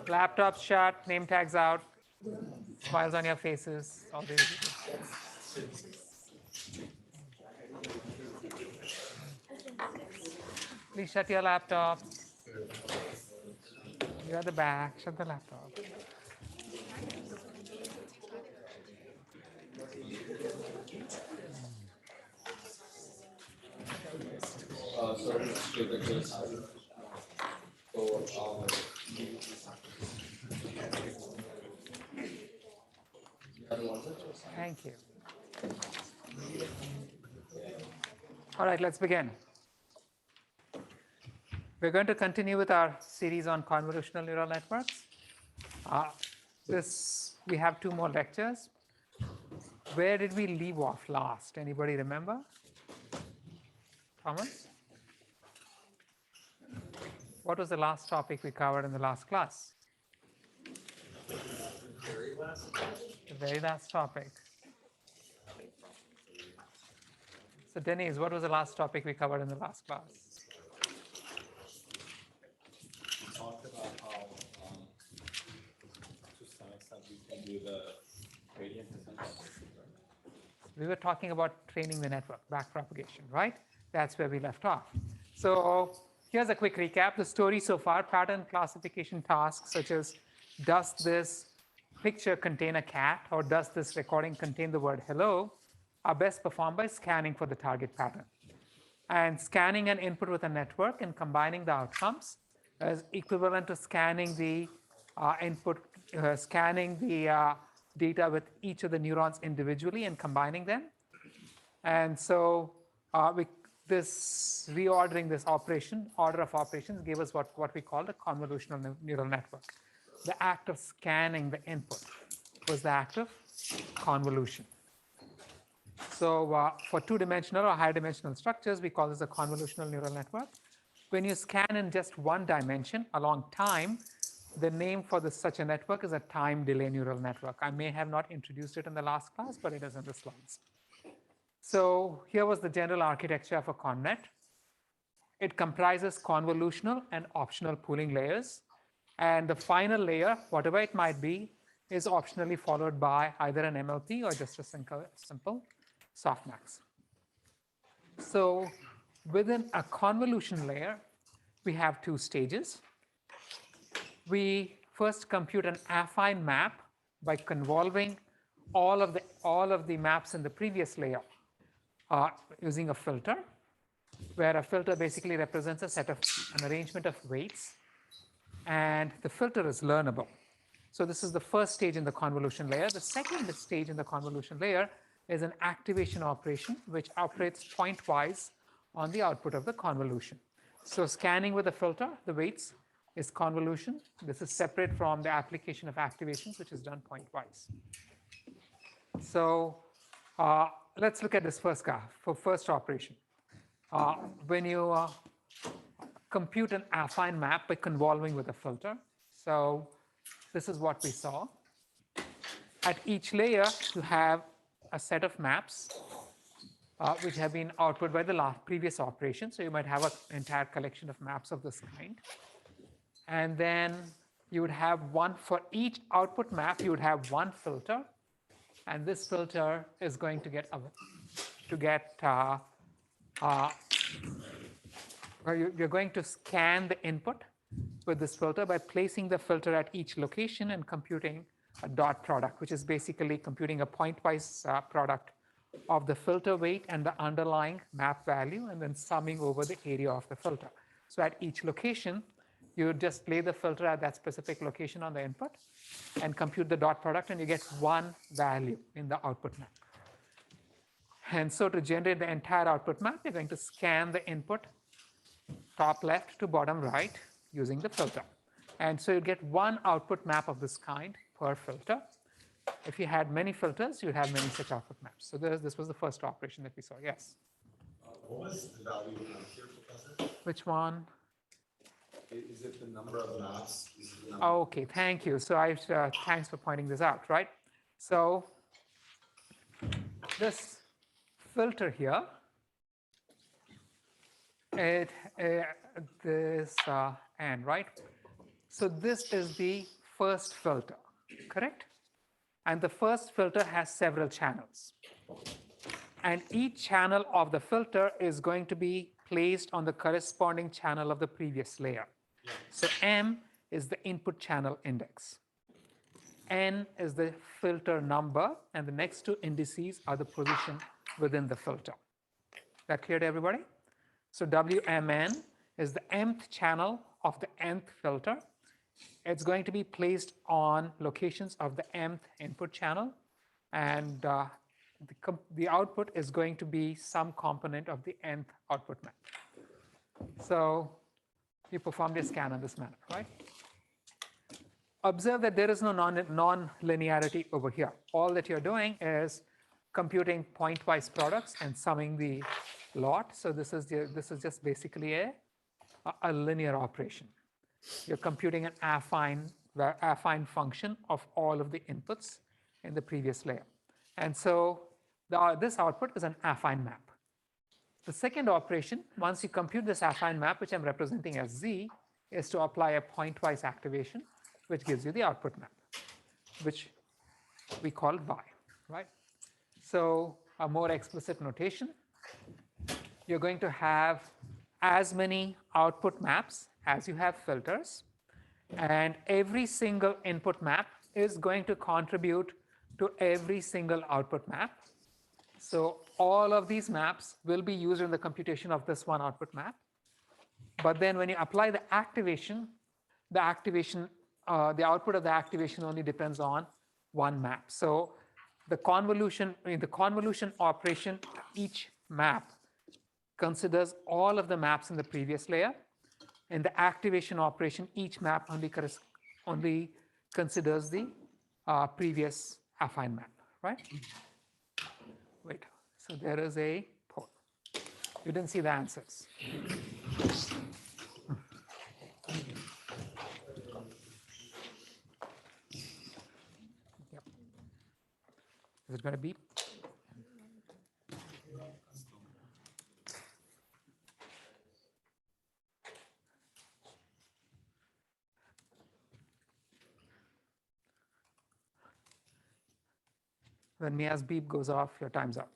Laptops shut, name tags out, smiles on your faces, all these. Please shut your laptops. You're at the back, shut the laptop. Thank you. All right, let's begin. We're going to continue with our series on convolutional neural networks. We have 2 more lectures. Where did we leave off last? Anybody remember? Thomas? What was the last topic we covered in the last class? The very last topic. So Denise, what was the last topic we covered in the last class? We talked about how, to some extent, we can do the gradient descent. We were talking about training the network, backpropagation, right? That's where we left off. So here's a quick recap. The story so far: pattern classification tasks such as, does this picture contain a cat, or does this recording contain the word hello, are best performed by scanning for the target pattern. And scanning an input with a network and combining the outcomes is equivalent to scanning the data with each of the neurons individually and combining them. And so this reordering this order of operations gave us what we call the convolutional neural network. The act of scanning the input was the act of convolution. So for 2-dimensional or higher dimensional structures, we call this a convolutional neural network. When you scan in just 1 dimension along time, the name for such a network is a time delay neural network. I may have not introduced it in the last class, but it is in the slides. So here was the general architecture of a connet. It comprises convolutional and optional pooling layers. And the final layer, whatever it might be, is optionally followed by either an MLP or just a simple softmax. So within a convolution layer, we have 2 stages. We first compute an affine map by convolving all of the maps in the previous layer using a filter, where a filter basically represents an arrangement of weights, and the filter is learnable. So this is the first stage in the convolution layer. The second stage in the convolution layer is an activation operation, which operates pointwise on the output of the convolution. So scanning with a filter, the weights, is convolution. This is separate from the application of activations, which is done pointwise. So let's look at this first graph for first operation. When you compute an affine map by convolving with a filter, so this is what we saw. At each layer, you have a set of maps which have been output by the previous operation. So you might have an entire collection of maps of this kind. And then you would have one for each output map, you would have one filter. And this filter is going to get you're going to scan the input with this filter by placing the filter at each location and computing a dot product, which is basically computing a pointwise product of the filter weight and the underlying map value, and then summing over the area of the filter. So at each location, you just lay the filter at that specific location on the input and compute the dot product, and you get one value in the output map. And so to generate the entire output map, you're going to scan the input top left to bottom right using the filter. And so you get one output map of this kind per filter. If you had many filters, you'd have many such output maps. So this was the first operation that we saw. Yes? What was the value here, Professor? Which one? Is it the number of maps? Okay, thank you. So thanks for pointing this out, right? So this filter here, this n, right? So this is the first filter, correct? And the first filter has several channels. And each channel of the filter is going to be placed on the corresponding channel of the previous layer. So M is the input channel index. N is the filter number, and the next two indices are the position within the filter. That clear to everybody? So WMN is the mth channel of the nth filter. It's going to be placed on locations of the mth input channel, and the output is going to be some component of the nth output map. So you perform your scan in this manner, right? Observe that there is no non-linearity over here. All that you're doing is computing pointwise products and summing the lot. So this is just basically a linear operation. You're computing an affine function of all of the inputs in the previous layer. And so this output is an affine map. The second operation, once you compute this affine map, which I'm representing as Z, is to apply a pointwise activation, which gives you the output map, which we call Y, right? So a more explicit notation, you're going to have as many output maps as you have filters, and every single input map is going to contribute to every single output map. So all of these maps will be used in the computation of this one output map. But then when you apply the activation, the output of the activation only depends on one map. So the convolution operation, each map considers all of the maps in the previous layer. In the activation operation, each map only considers the previous affine map, right? Wait, so there is a poll. You didn't see the answers. Yep. Is it going to beep? When Mia's beep goes off, your time's up.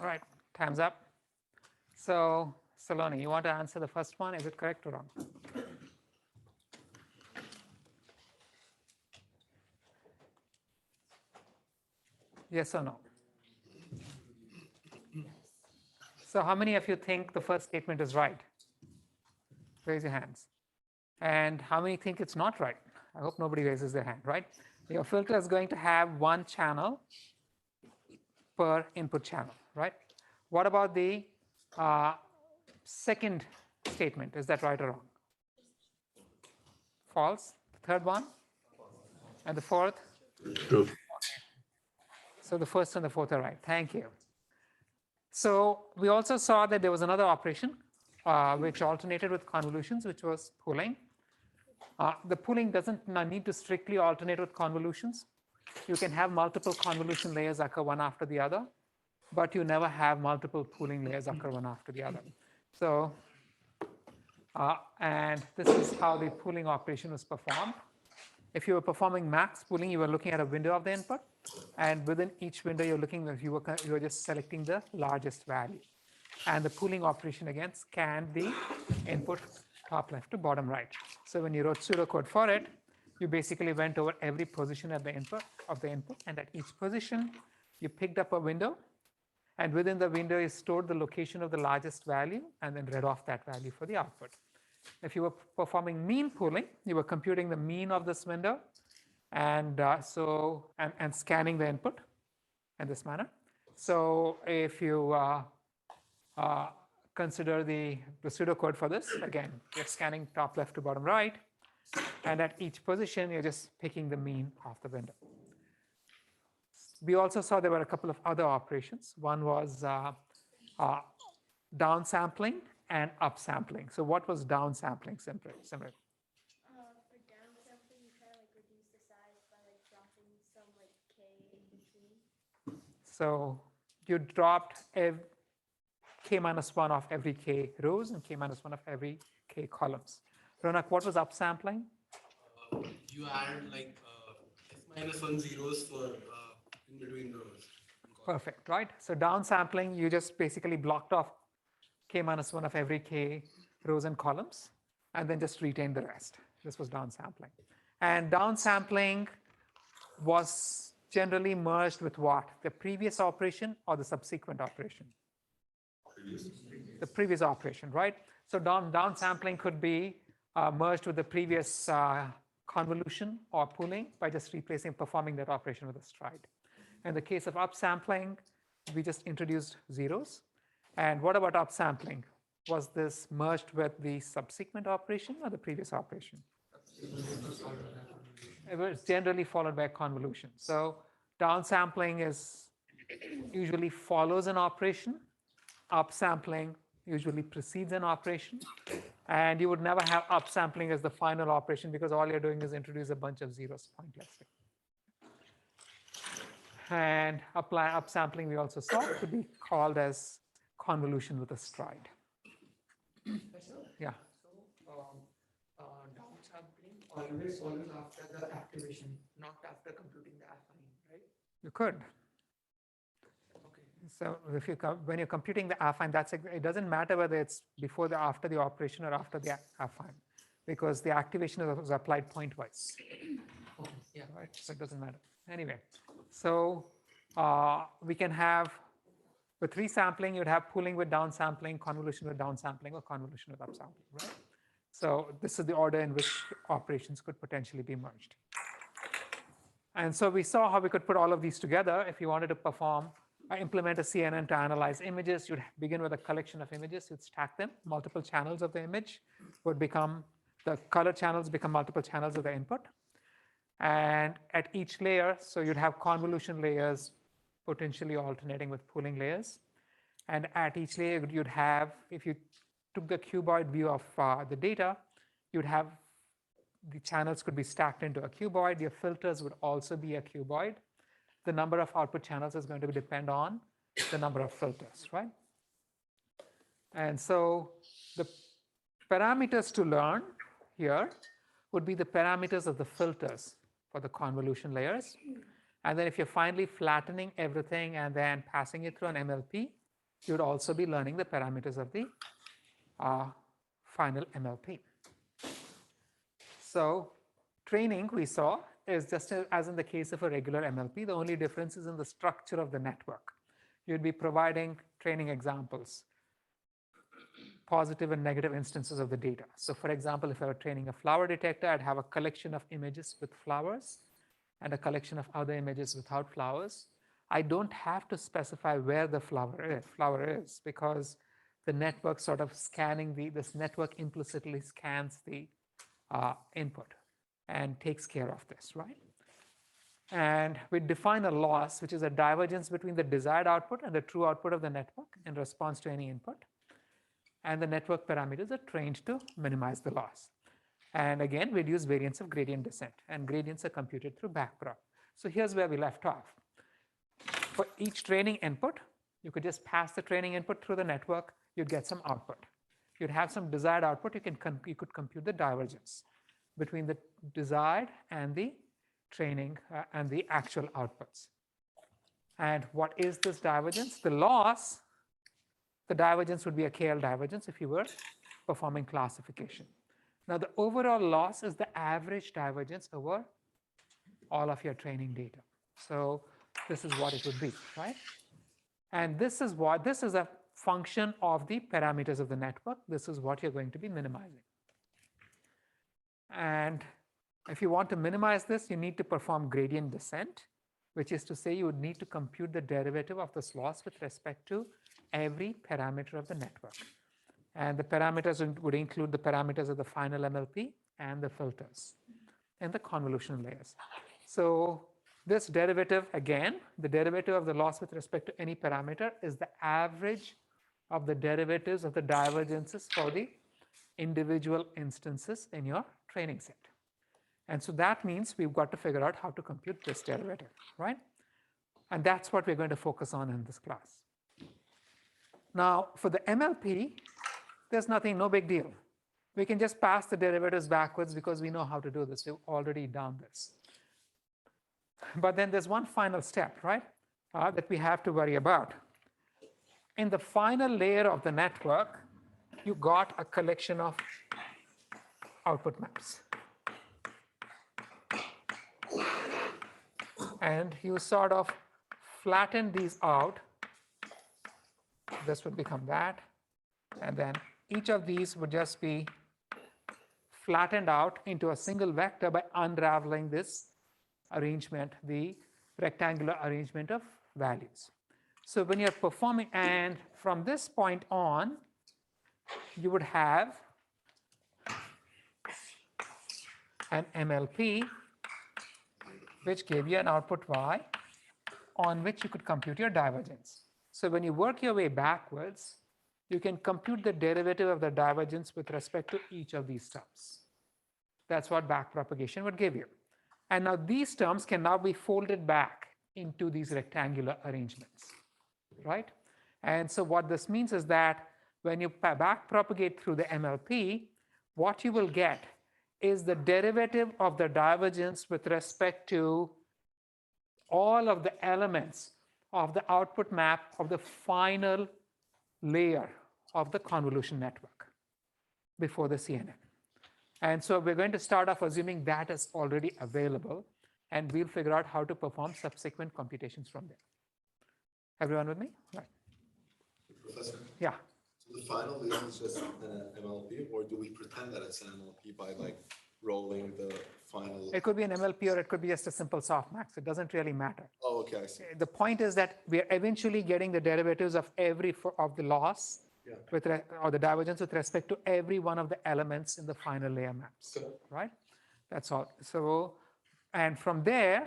All right, time's up. So, Saloni, you want to answer the first one? Is it correct or wrong? Yes or no? So how many of you think the first statement is right? Raise your hands. And how many think it's not right? I hope nobody raises their hand, right? Your filter is going to have one channel per input channel, right? What about the second statement? Is that right or wrong? False. The third one? And the fourth? True. So the first and the fourth are right. Thank you. So we also saw that there was another operation which alternated with convolutions, which was pooling. The pooling doesn't need to strictly alternate with convolutions. You can have multiple convolution layers occur one after the other, but you never have multiple pooling layers occur one after the other. So, and this is how the pooling operation was performed. If you were performing max pooling, you were looking at a window of the input, and within each window, you were just selecting the largest value. And the pooling operation again scanned the input top left to bottom right. So when you wrote pseudocode for it, you basically went over every position at the input and at each position, you picked up a window, and within the window, you stored the location of the largest value and then read off that value for the output. If you were performing mean pooling, you were computing the mean of this window and scanning the input in this manner. So if you consider the pseudocode for this, again, you're scanning top left to bottom right. And at each position, you're just picking the mean of the window. We also saw there were a couple of other operations. One was downsampling and upsampling. So what was downsampling, Simran? For downsampling, you try to like reduce the size by like dropping some like k in between. So you dropped k minus 1 of every k rows and k minus 1 of every k columns. Ronak, what was upsampling? You add like f-1 zeros for in between the rows. Perfect, right? So downsampling, you just basically blocked off k minus 1 of every k rows and columns, and then just retained the rest. This was downsampling. And downsampling was generally merged with what? The previous operation or the subsequent operation? The previous operation, right? So downsampling could be merged with the previous convolution or pooling by just performing that operation with a stride. In the case of upsampling, we just introduced zeros. And what about upsampling? Was this merged with the subsequent operation or the previous operation? It was generally followed by a convolution. So downsampling is usually follows an operation. Upsampling usually precedes an operation. And you would never have upsampling as the final operation because all you're doing is introduce a bunch of zeros pointlessly. And upsampling we also saw could be called as convolution with a stride. Yeah. So downsampling always after the activation, not after computing the affine, right? You could. Okay. So if you when you're computing the affine, it doesn't matter whether it's before or after the operation or after the affine, because the activation was applied pointwise. Okay. Yeah. Right? So it doesn't matter. Anyway, so we can have with resampling, you'd have pooling with downsampling, convolution with downsampling, or convolution with upsampling, right? So this is the order in which operations could potentially be merged. And so we saw how we could put all of these together. If you wanted to implement a CNN to analyze images, you'd begin with a collection of images, you'd stack them, multiple channels of the image would become, the color channels become multiple channels of the input. And at each layer, so you'd have convolution layers potentially alternating with pooling layers. And at each layer, you'd have, if you took the cuboid view of the data, you'd have the channels could be stacked into a cuboid. Your filters would also be a cuboid. The number of output channels is going to depend on the number of filters, right? And so the parameters to learn here would be the parameters of the filters for the convolution layers. And then if you're finally flattening everything and then passing it through an MLP, you'd also be learning the parameters of the final MLP. So training we saw is just as in the case of a regular MLP, the only difference is in the structure of the network. You'd be providing training examples, positive and negative instances of the data. So for example, if I were training a flower detector, I'd have a collection of images with flowers and a collection of other images without flowers. I don't have to specify where the flower is because the network sort of this network implicitly scans the input and takes care of this, right? And we define a loss, which is a divergence between the desired output and the true output of the network in response to any input. And the network parameters are trained to minimize the loss. And again, we'd use variance of gradient descent, and gradients are computed through Backprop. So here's where we left off. For each training input, you could just pass the training input through the network, you'd get some output. You'd have some desired output, you could compute the divergence between the desired and the training and the actual outputs. And what is this divergence? The loss, the divergence would be a KL divergence if you were performing classification. Now the overall loss is the average divergence over all of your training data. So this is what it would be, right? And this is a function of the parameters of the network. This is what you're going to be minimizing. And if you want to minimize this, you need to perform gradient descent, which is to say you would need to compute the derivative of this loss with respect to every parameter of the network. And the parameters would include the parameters of the final MLP, and the filters in the convolutional layers. So this derivative, again, the derivative of the loss with respect to any parameter is the average of the derivatives of the divergences for the individual instances in your training set. And so that means we've got to figure out how to compute this derivative, right? And that's what we're going to focus on in this class. Now, for the MLP, there's nothing, no big deal. We can just pass the derivatives backwards because we know how to do this. We've already done this. But then there's one final step, right, that we have to worry about. In the final layer of the network, you got a collection of output maps. And you sort of flatten these out. This would become that. And then each of these would just be flattened out into a single vector by unraveling this arrangement, the rectangular arrangement of values. So when you're performing, and from this point on, you would have an MLP, which gave you an output y, on which you could compute your divergence. So when you work your way backwards, you can compute the derivative of the divergence with respect to each of these terms. That's what backpropagation would give you. And now these terms can now be folded back into these rectangular arrangements, right? And so what this means is that when you backpropagate through the MLP, what you will get is the derivative of the divergence with respect to all of the elements of the output map of the final layer of the convolution network before the CNN. And so we're going to start off assuming that is already available, and we'll figure out how to perform subsequent computations from there. Everyone with me? Right. Professor, Yeah. so the final layer is just an MLP, or do we pretend that it's an MLP by like rolling the final? It could be an MLP or it could be just a simple softmax. It doesn't really matter. Oh, okay, I see. The point is that we are eventually getting the derivatives of every of the loss with or the divergence with respect to every one of the elements in the final layer maps, right? That's all. So, and from there,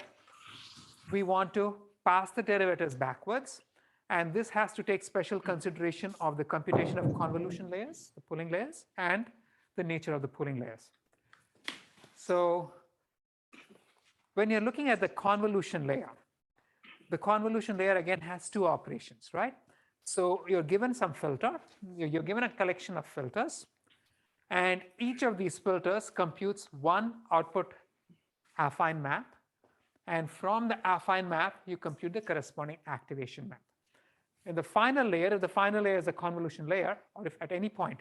we want to pass the derivatives backwards. And this has to take special consideration of the computation of convolution layers, the pooling layers, and the nature of the pooling layers. So when you're looking at the convolution layer again has two operations, right? So you're given some filter, you're given a collection of filters, and each of these filters computes one output affine map. And from the affine map, you compute the corresponding activation map. In the final layer, if the final layer is a convolution layer, or if at any point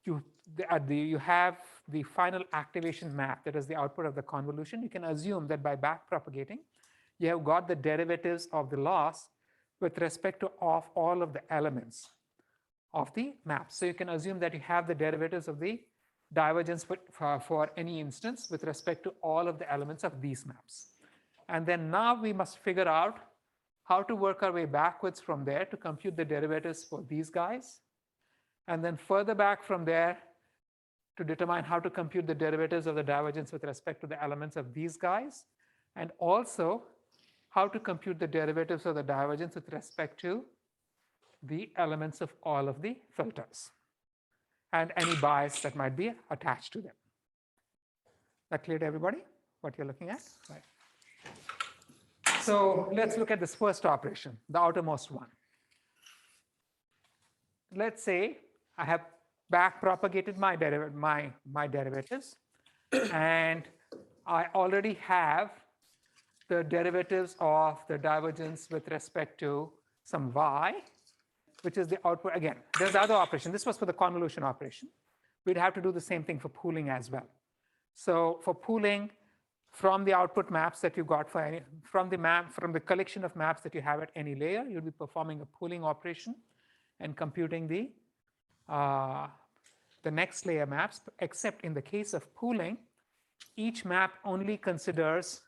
you have the final activation map, that is the output of the convolution, you can assume that by backpropagating, you have got the derivatives of the loss with respect to all of the elements of the map. So you can assume that you have the derivatives of the divergence for any instance with respect to all of the elements of these maps. And then now we must figure out how to work our way backwards from there to compute the derivatives for these guys. And then further back from there to determine how to compute the derivatives of the divergence with respect to the elements of these guys. And also how to compute the derivatives of the divergence with respect to the elements of all of the filters and any bias that might be attached to them. That clear to everybody what you're looking at? Right. So let's look at this first operation, the outermost one. Let's say I have backpropagated my derivatives, and I already have the derivatives of the divergence with respect to some y, which is the output. Again, there's the other operation. This was for the convolution operation. We'd have to do the same thing for pooling as well. So for pooling, from the output maps that you got for any, from the collection of maps that you have at any layer, you'll be performing a pooling operation and computing the next layer maps, except in the case of pooling, each map only considers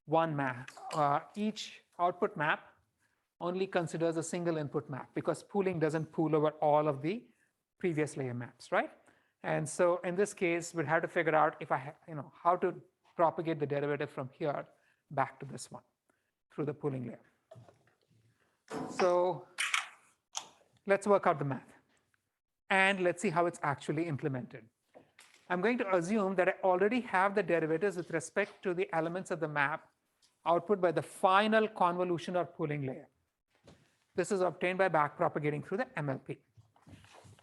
one map. Each output map only considers a single input map because pooling doesn't pool over all of the previous layer maps, right? And so in this case, we'd have to figure out if how to propagate the derivative from here back to this one through the pooling layer. So let's work out the math. And let's see how it's actually implemented. I'm going to assume that I already have the derivatives with respect to the elements of the map output by the final convolution or pooling layer. This is obtained by backpropagating through the MLP.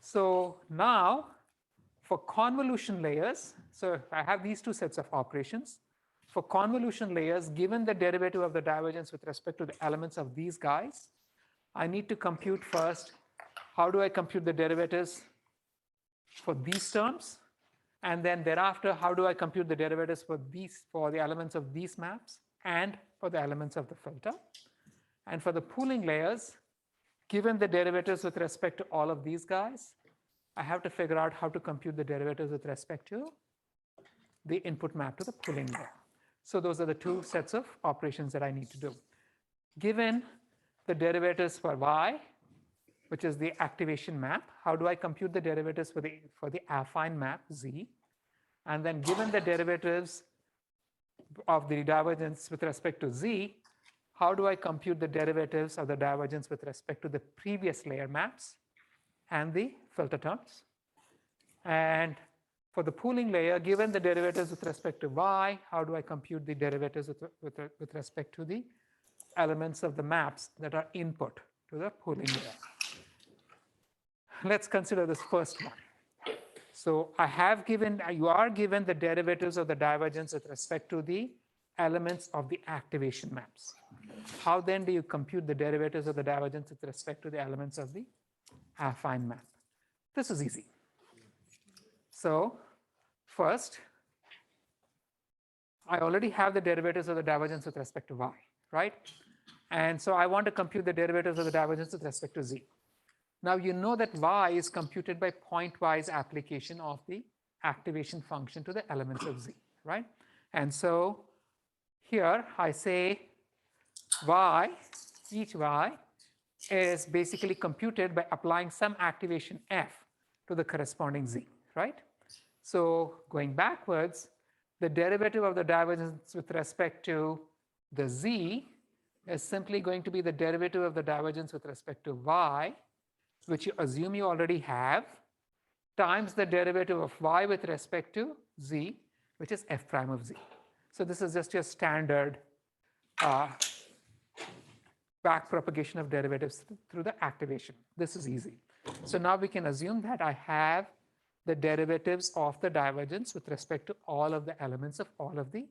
So now, for convolution layers, so I have these two sets of operations. For convolution layers, given the derivative of the divergence with respect to the elements of these guys, I need to compute first, how do I compute the derivatives for these terms? And then thereafter, how do I compute the derivatives for the elements of these maps and for the elements of the filter? And for the pooling layers, given the derivatives with respect to all of these guys, I have to figure out how to compute the derivatives with respect to the input map to the pooling layer. So those are the two sets of operations that I need to do. Given the derivatives for y, which is the activation map, how do I compute the derivatives for the affine map z? And then given the derivatives of the divergence with respect to z, how do I compute the derivatives of the divergence with respect to the previous layer maps and the filter terms? And for the pooling layer, given the derivatives with respect to y, how do I compute the derivatives with respect to the elements of the maps that are input to the pooling layer? Let's consider this first one. So you are given the derivatives of the divergence with respect to the elements of the activation maps. How then do you compute the derivatives of the divergence with respect to the elements of the affine map? This is easy. So first, I already have the derivatives of the divergence with respect to y, right? And so I want to compute the derivatives of the divergence with respect to z. Now you know that y is computed by pointwise application of the activation function to the elements of z, right? And so here I say y, each y is basically computed by applying some activation f to the corresponding z, right? So going backwards, the derivative of the divergence with respect to the z is simply going to be the derivative of the divergence with respect to y, which you assume you already have, times the derivative of y with respect to z, which is f prime of z. So this is just your standard backpropagation of derivatives through the activation. This is easy. So now we can assume that I have the derivatives of the divergence with respect to all of the elements of all of the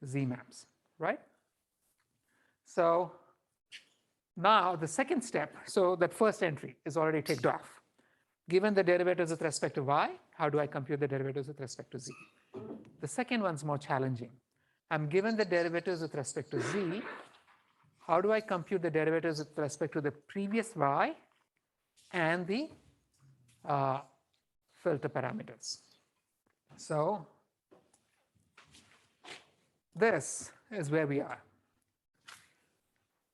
z maps, right? So now the second step, so that first entry is already ticked off. Given the derivatives with respect to y, how do I compute the derivatives with respect to z? The second one's more challenging. I'm given the derivatives with respect to z. How do I compute the derivatives with respect to the previous y and the filter parameters? So this is where we are.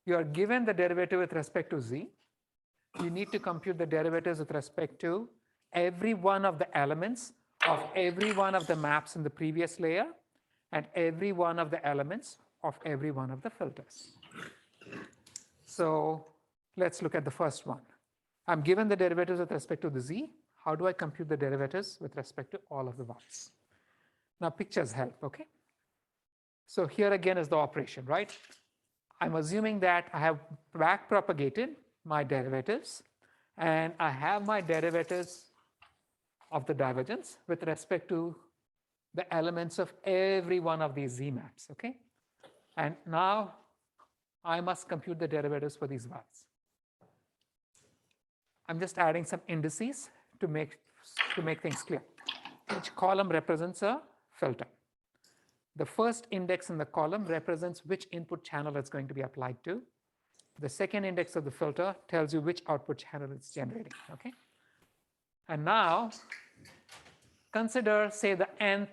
You are given the derivative with respect to z. You need to compute the derivatives with respect to every one of the elements of every one of the maps in the previous layer and every one of the elements of every one of the filters. So let's look at the first one. I'm given the derivatives with respect to the z. How do I compute the derivatives with respect to all of the y's? Now pictures help, okay? So here again is the operation, right? I'm assuming that I have backpropagated my derivatives and I have my derivatives of the divergence with respect to the elements of every one of these z maps, okay? And now I must compute the derivatives for these y's. I'm just adding some indices to make things clear. Each column represents a filter. The first index in the column represents which input channel it's going to be applied to. The second index of the filter tells you which output channel it's generating, okay? And now consider, say, the nth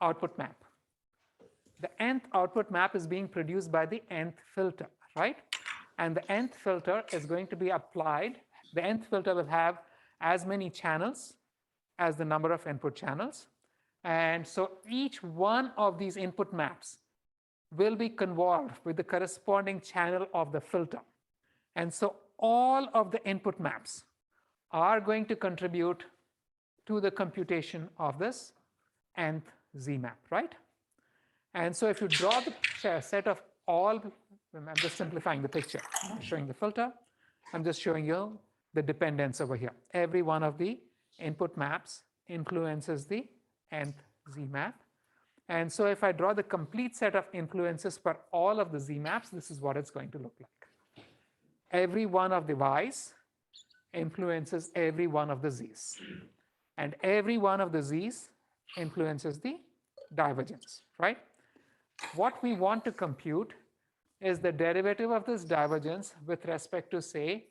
output map. The nth output map is being produced by the nth filter, right? And the nth filter is going to be applied. The nth filter will have as many channels as the number of input channels. And so each one of these input maps will be convolved with the corresponding channel of the filter. And so all of the input maps are going to contribute to the computation of this nth Z map, right? And so if you draw the set of all, I'm just simplifying the picture, I'm not showing the filter, I'm just showing you the dependence over here. Every one of the input maps influences the nth Z map. And so if I draw the complete set of influences for all of the Z maps, this is what it's going to look like. Every one of the Y's influences every one of the Z's. And every one of the Z's influences the divergence, right? What we want to compute is the derivative of this divergence with respect to, say,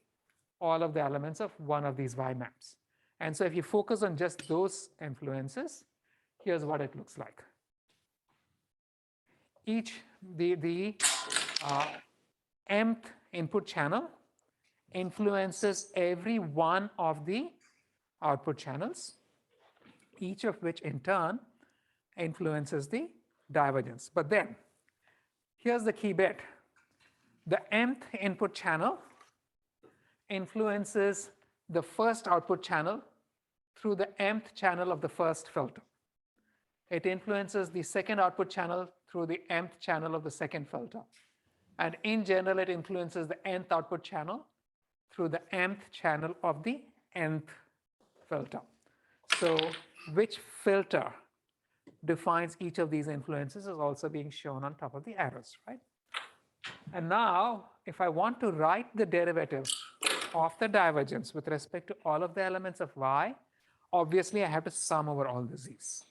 all of the elements of one of these Y maps. And so if you focus on just those influences, here's what it looks like. The mth input channel influences every one of the output channels, each of which in turn influences the divergence. But then, here's the key bit. The mth input channel influences the first output channel through the mth channel of the first filter. It influences the second output channel through the mth channel of the second filter. And in general, it influences the nth output channel through the mth channel of the nth filter. So which filter defines each of these influences is also being shown on top of the arrows, right? And now, if I want to write the derivative of the divergence with respect to all of the elements of Y, obviously I have to sum over all the Z's,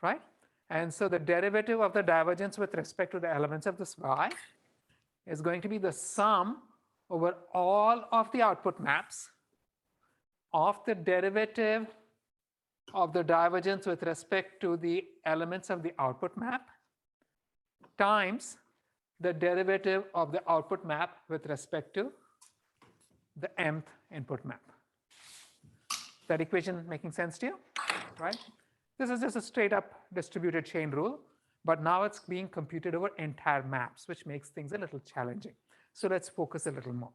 right? And so the derivative of the divergence with respect to the elements of this Y is going to be the sum over all of the output maps of the derivative of the divergence with respect to the elements of the output map times the derivative of the output map with respect to the mth input map. Is that equation making sense to you? Right? This is just a straight up distributed chain rule, but now it's being computed over entire maps, which makes things a little challenging. So let's focus a little more.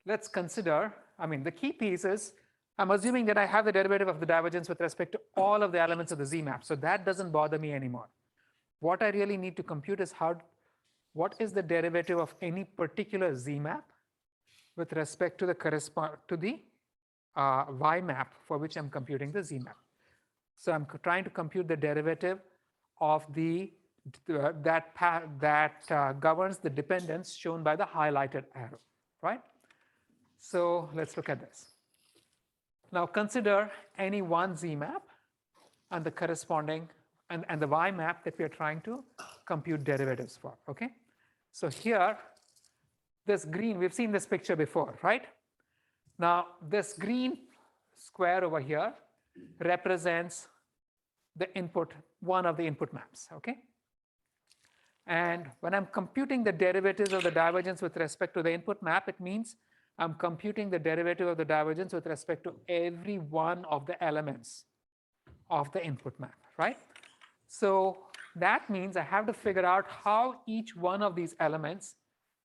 Let's consider, the key piece is, I'm assuming that I have the derivative of the divergence with respect to all of the elements of the Z map. So that doesn't bother me anymore. What I really need to compute is what is the derivative of any particular Z map with respect to the Y map for which I'm computing the Z map. So I'm trying to compute the derivative of that governs the dependence shown by the highlighted arrow, right? So let's look at this. Now consider any one Z map and the corresponding and the Y map that we are trying to compute derivatives for, okay? So here, this green, we've seen this picture before, right? Now this green square over here represents the input, one of the input maps, okay? And when I'm computing the derivatives of the divergence with respect to the input map, it means I'm computing the derivative of the divergence with respect to every one of the elements of the input map, right? So that means I have to figure out how each one of these elements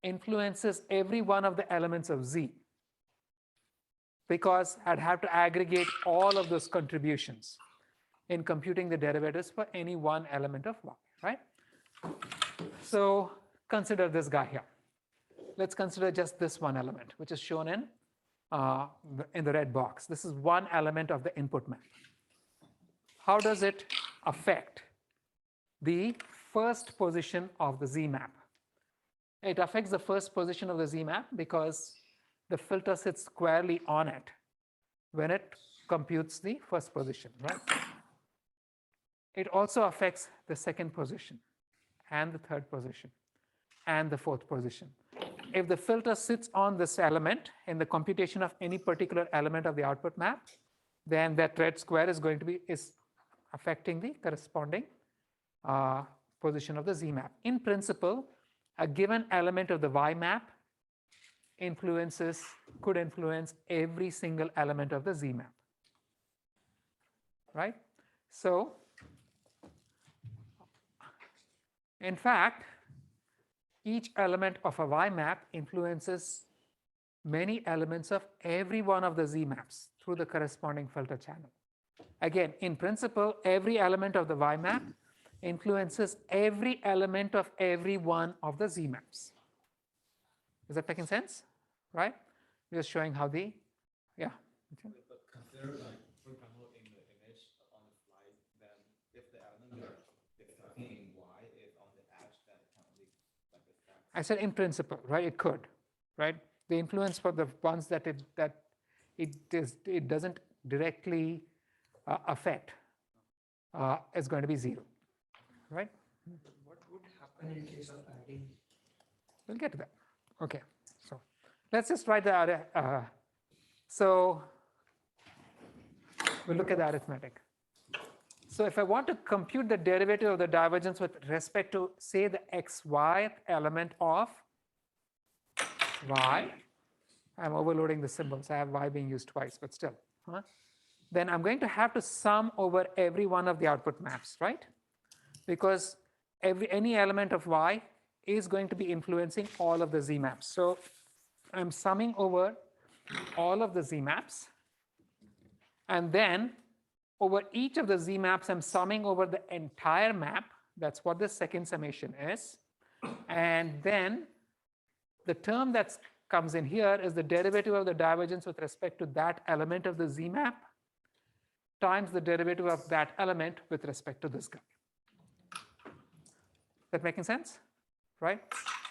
influences every one of the elements of Z, because I'd have to aggregate all of those contributions in computing the derivatives for any one element of Y, right? So consider this guy here. Let's consider just this one element, which is shown in the red box. This is one element of the input map. How does it affect the first position of the Z map? It affects the first position of the Z map because the filter sits squarely on it when it computes the first position, right? It also affects the second position and the third position and the fourth position. If the filter sits on this element in the computation of any particular element of the output map, then that red square is affecting the corresponding position of the Z map. In principle, a given element of the Y map could influence every single element of the Z map. right? So in fact, each element of a Y map influences many elements of every one of the Z maps through the corresponding filter channel. Again, in principle, every element of the Y map influences every element of every one of the Z maps. Is that making sense? Right? Just showing how the, yeah. But consider like, for example, in the image on the slide, then if the element you're discussing in Y is on the edge, then it can only like affect. I said in principle, right? It could, right? The influence for the ones that it doesn't directly affect is going to be 0, right? What would happen in case of adding? We'll get to that. Okay, so let's just write the so we'll look at the arithmetic. So if I want to compute the derivative of the divergence with respect to, say, the xy element of y, I'm overloading the symbols. I have y being used twice, but still. Then I'm going to have to sum over every one of the output maps, right? Because any element of y is going to be influencing all of the z maps. So I'm summing over all of the z maps, and then over each of the z maps, I'm summing over the entire map. That's what the second summation is. And then the term that comes in here is the derivative of the divergence with respect to that element of the z map times the derivative of that element with respect to this guy. Is that making sense? Right?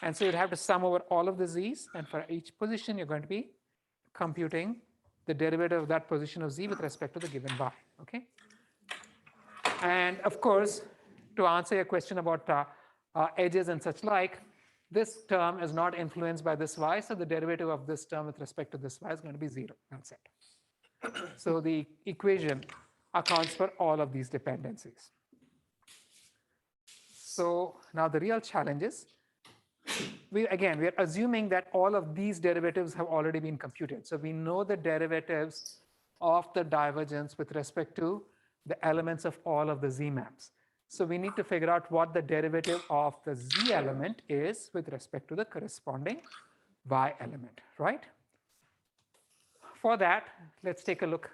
And so you'd have to sum over all of the z's, and for each position, you're going to be computing the derivative of that position of z with respect to the given y. Okay? And of course, to answer your question about edges and such like, this term is not influenced by this y, so the derivative of this term with respect to this y is going to be 0. That's it. So the equation accounts for all of these dependencies. So now the real challenge is, we're assuming that all of these derivatives have already been computed. So we know the derivatives of the divergence with respect to the elements of all of the z maps. So we need to figure out what the derivative of the z element is with respect to the corresponding y element, right? For that, let's take a look.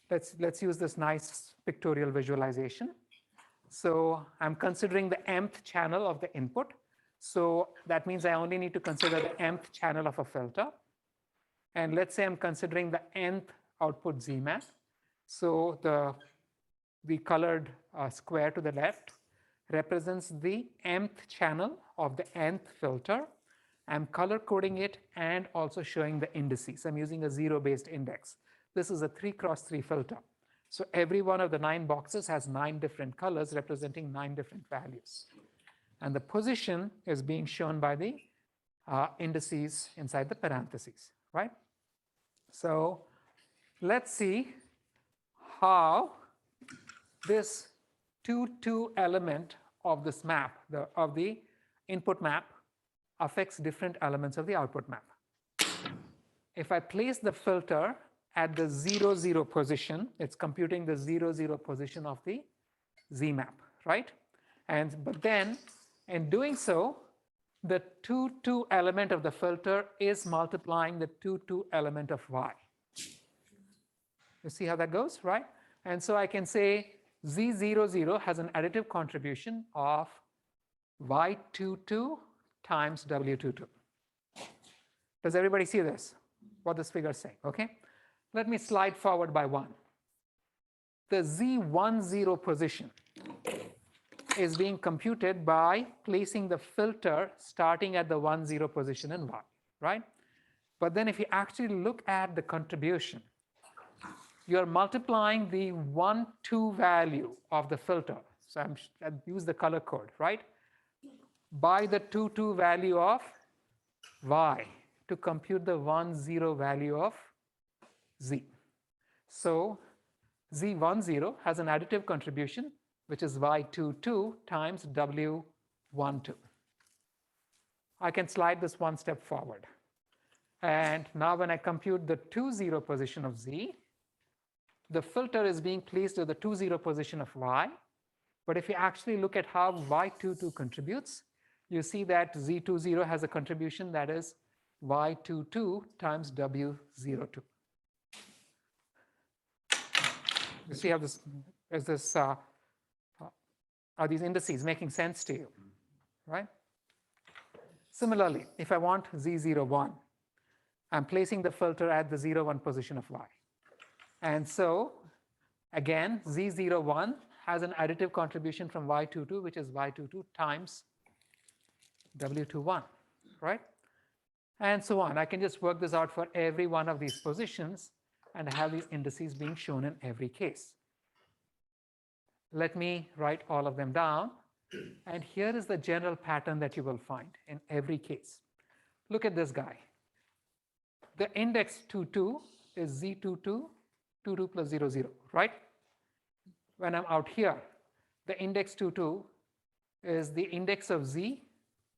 Let's use this nice pictorial visualization. So I'm considering the mth channel of the input. So that means I only need to consider the mth channel of a filter. And let's say I'm considering the nth output z map. So the colored square to the left represents the mth channel of the nth filter. I'm color coding it and also showing the indices. I'm using a 0-based index. This is a 3x3 filter. So every one of the 9 boxes has 9 different colors representing 9 different values. And the position is being shown by the indices inside the parentheses, right? So let's see how this 2-2 element of this map, of the input map, affects different elements of the output map. If I place the filter at the 0, 0 position, it's computing the 0, 0 position of the z map, right? But then, in doing so, the 2-2 element of the filter is multiplying the 2-2 element of y. You see how that goes, right? And so I can say z00 has an additive contribution of y22 times w22. Does everybody see this? What this figure is saying? Okay. Let me slide forward by 1. The z10 position is being computed by placing the filter starting at the 10 position in y, right? But then if you actually look at the contribution, you're multiplying the 1, 2 value of the filter. So I use the color code, right? By the 2, 2 value of y to compute the 1, 0 value of z. So z10 has an additive contribution, which is y22 times w12. I can slide this one step forward. And now when I compute the 20 position of z, the filter is being placed at the 2, 0 position of y. But if you actually look at how y22 contributes, you see that z20 has a contribution that is y22 times w02. You see how this is this are these indices making sense to you, right? Similarly, if I want z01, I'm placing the filter at the 0, 1 position of y. And so again, z01 has an additive contribution from y22, which is y22 times w21, right? And so on. I can just work this out for every one of these positions and have these indices being shown in every case. Let me write all of them down. And here is the general pattern that you will find in every case. Look at this guy. The index 22 is z22, 22 plus 0, 0, right? When I'm out here, the index 22 is the index of z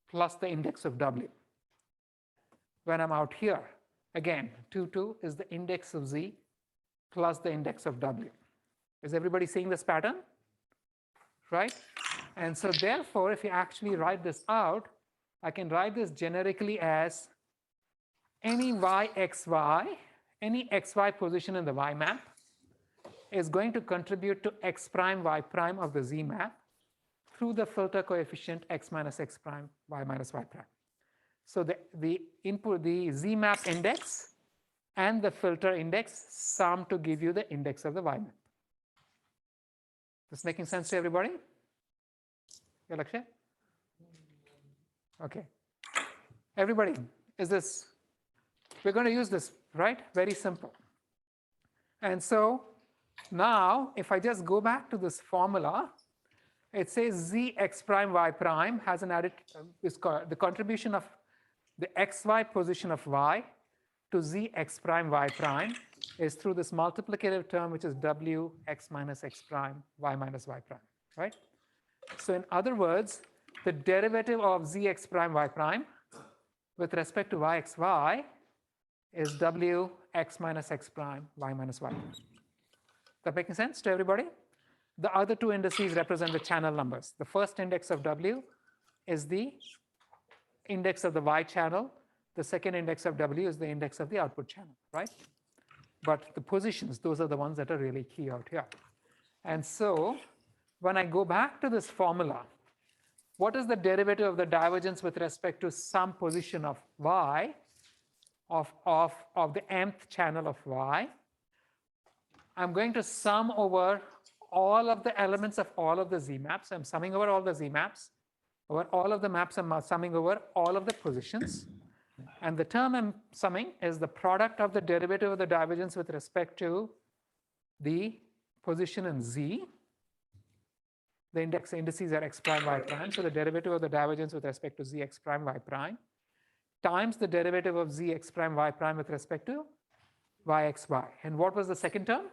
plus the index of w. When I'm out here, again, 22 is the index of z plus the index of w. Is everybody seeing this pattern? Right? And so therefore, if you actually write this out, I can write this generically as any yxy, any xy position in the y map is going to contribute to x prime y prime of the z map through the filter coefficient x minus x prime y minus y prime. So the input, the z map index and the filter index sum to give you the index of the y map. This making sense to everybody? Yeah, Lakshay? Okay. Everybody, is this, we're going to use this, right? Very simple. And so now, if I just go back to this formula, it says z x prime y prime has an added, the contribution of the xy position of y to z x prime y prime is through this multiplicative term, which is w x minus x prime y minus y prime, right? So in other words, the derivative of z x prime y prime with respect to yxy is w x minus x prime y minus y prime. That making sense to everybody? The other two indices represent the channel numbers. The first index of w is the index of the y channel. The second index of w is the index of the output channel, right? But the positions, those are the ones that are really key out here. And so when I go back to this formula, what is the derivative of the divergence with respect to some position of y, of the mth channel of y? I'm going to sum over all of the elements of all of the z maps. I'm summing over all the z maps. Over all of the maps, I'm summing over all of the positions. And the term I'm summing is the product of the derivative of the divergence with respect to the position in z. The indices are x prime, y prime. So the derivative of the divergence with respect to z x prime, y prime times the derivative of z x prime, y prime with respect to yxy. And what was the second term?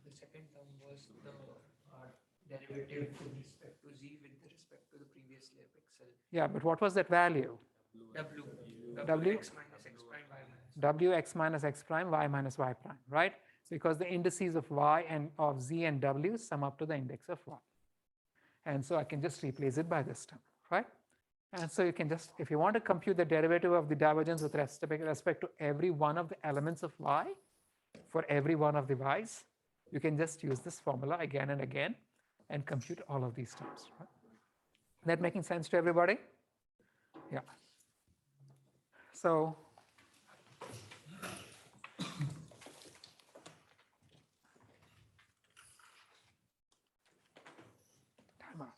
The second term was the derivative with respect to z with respect to the previous layer pixel. Yeah, but what was that value? W x minus x prime y minus. W x minus x prime, y minus y prime, right? Because the indices of y and of z and w sum up to the index of y. And so I can just replace it by this term, right? And so you can just, if you want to compute the derivative of the divergence with respect to every one of the elements of y, for every one of the y's, you can just use this formula again and again and compute all of these terms. Right? That making sense to everybody? Yeah. So time out.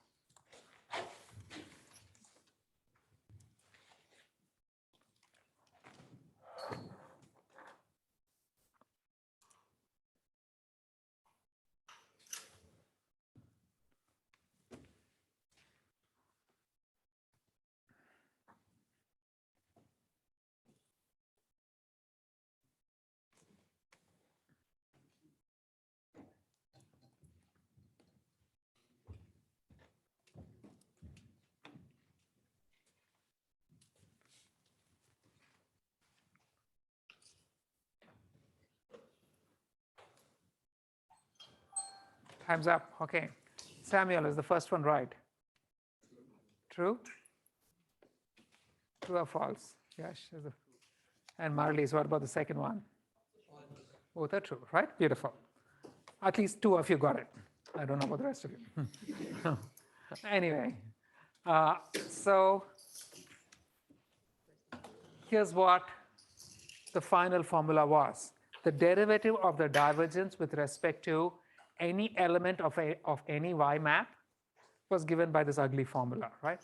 Time's up. Okay. Samuel, is the first one right? True? True or false? Yes. And Marlies, what about the second one? Both are true, right? Beautiful. At least two of you got it. I don't know about the rest of you. Anyway, so here's what the final formula was. The derivative of the divergence with respect to any element of any Y map was given by this ugly formula, right?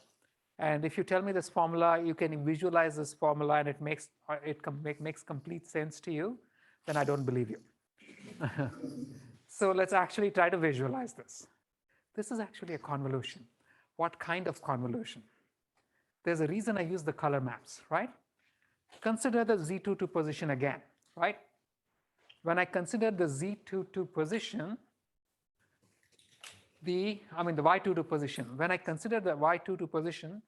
And if you tell me this formula, you can visualize this formula and it makes complete sense to you, then I don't believe you. So let's actually try to visualize this. This is actually a convolution. What kind of convolution? There's a reason I use the color maps, right? Consider the Z22 position again, right? When I consider the Z22 position, the Y22 position, when I consider the Y22 position,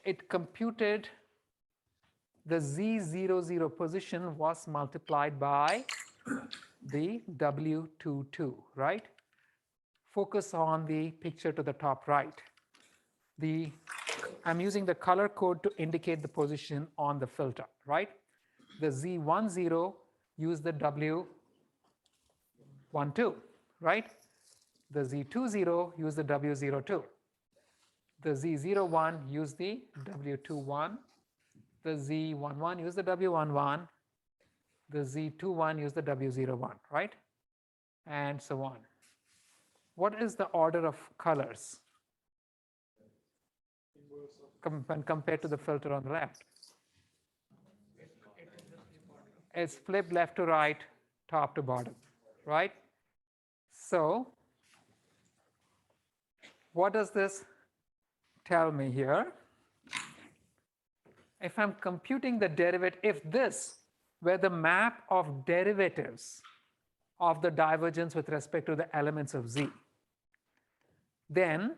it computed the Z00 position was multiplied by the W22, right? Focus on the picture to the top right. I'm using the color code to indicate the position on the filter, right? The Z10 use the W12, right? The Z20 use the W02. The Z01 use the W21. The Z11 use the W11. The Z21 use the W01, right? And so on. What is the order of colors when compared to the filter on the left? It's flipped left to right, top to bottom, right? So what does this tell me here? If I'm computing the derivative, if this were the map of derivatives of the divergence with respect to the elements of Z, then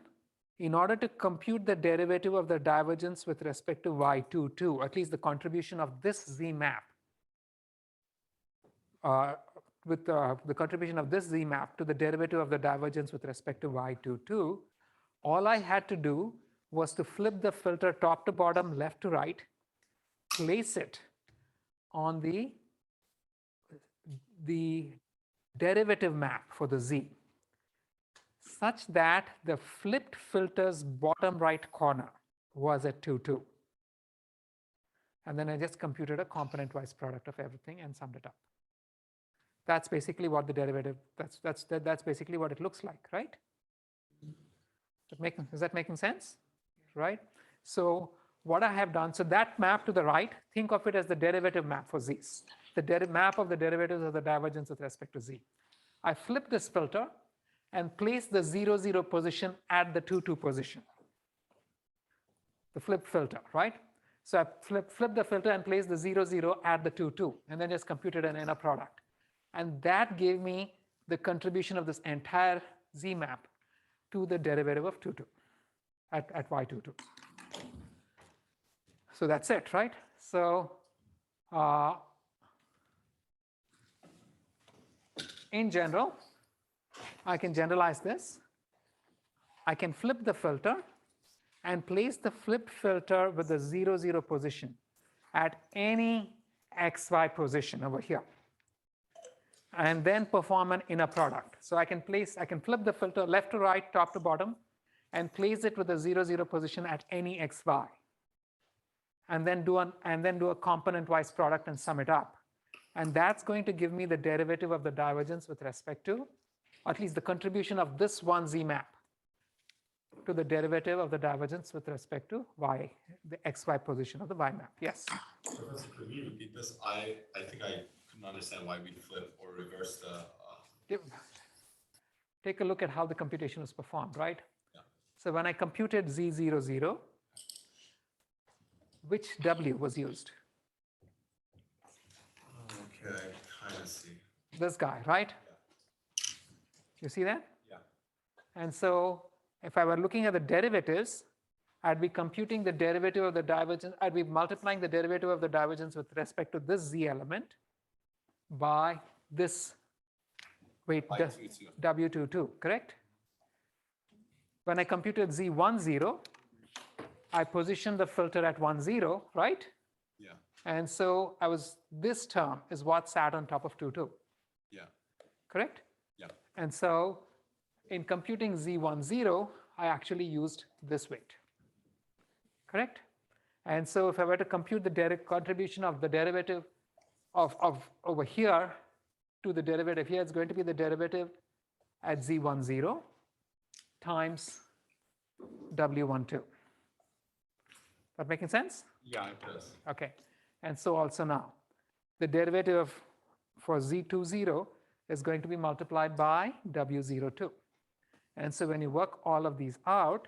in order to compute the derivative of the divergence with respect to Y22, at least the contribution of this Z map, the contribution of this Z map to the derivative of the divergence with respect to Y22, all I had to do was to flip the filter top to bottom, left to right, place it on the derivative map for the Z, such that the flipped filter's bottom right corner was at 2, 2. And then I just computed a component-wise product of everything and summed it up. That's basically what the derivative, that's basically what it looks like, right? Is that making sense? Right? So what I have done, so that map to the right, think of it as the derivative map for Z's. The map of the derivatives of the divergence with respect to Z. I flip this filter and place the 0, 0 position at the 2, 2 position. The flip filter, right? So I flip the filter and place the 0, 0 at the 2, 2, and then just computed an inner product. And that gave me the contribution of this entire Z map to the derivative of 2, 2 at Y22. So that's it, right? So in general, I can generalize this. I can flip the filter and place the flipped filter with the 0, 0 position at any XY position over here, and then perform an inner product. So I can flip the filter left to right, top to bottom, and place it with the 0, 0 position at any XY. And then do a component-wise product and sum it up. And that's going to give me the derivative of the divergence with respect to, at least the contribution of this one Z map to the derivative of the divergence with respect to Y, the XY position of the Y map. Yes? Professor, could you repeat this? I think I couldn't understand why we flip or reverse the... Take a look at how the computation was performed, right? Yeah. So when I computed Z00, which W was used? Okay, I kind of see. This guy, right? Yeah. You see that? Yeah. And so if I were looking at the derivatives, I'd be computing the derivative of the divergence, I'd be multiplying the derivative of the divergence with respect to this Z element by this Wait, By the 2, 2. W22, correct? When I computed Z10, I positioned the filter at 10, right? Yeah, And so this term is what sat on top of 22, yeah, correct? yeah. And so in computing Z10, I actually used this weight, correct? And so if I were to compute the contribution of the derivative of over here to the derivative here, it's going to be the derivative at Z10 times W12. That making sense? Yeah, it does. Okay. And so also now, the derivative for Z20 is going to be multiplied by W02. And so when you work all of these out,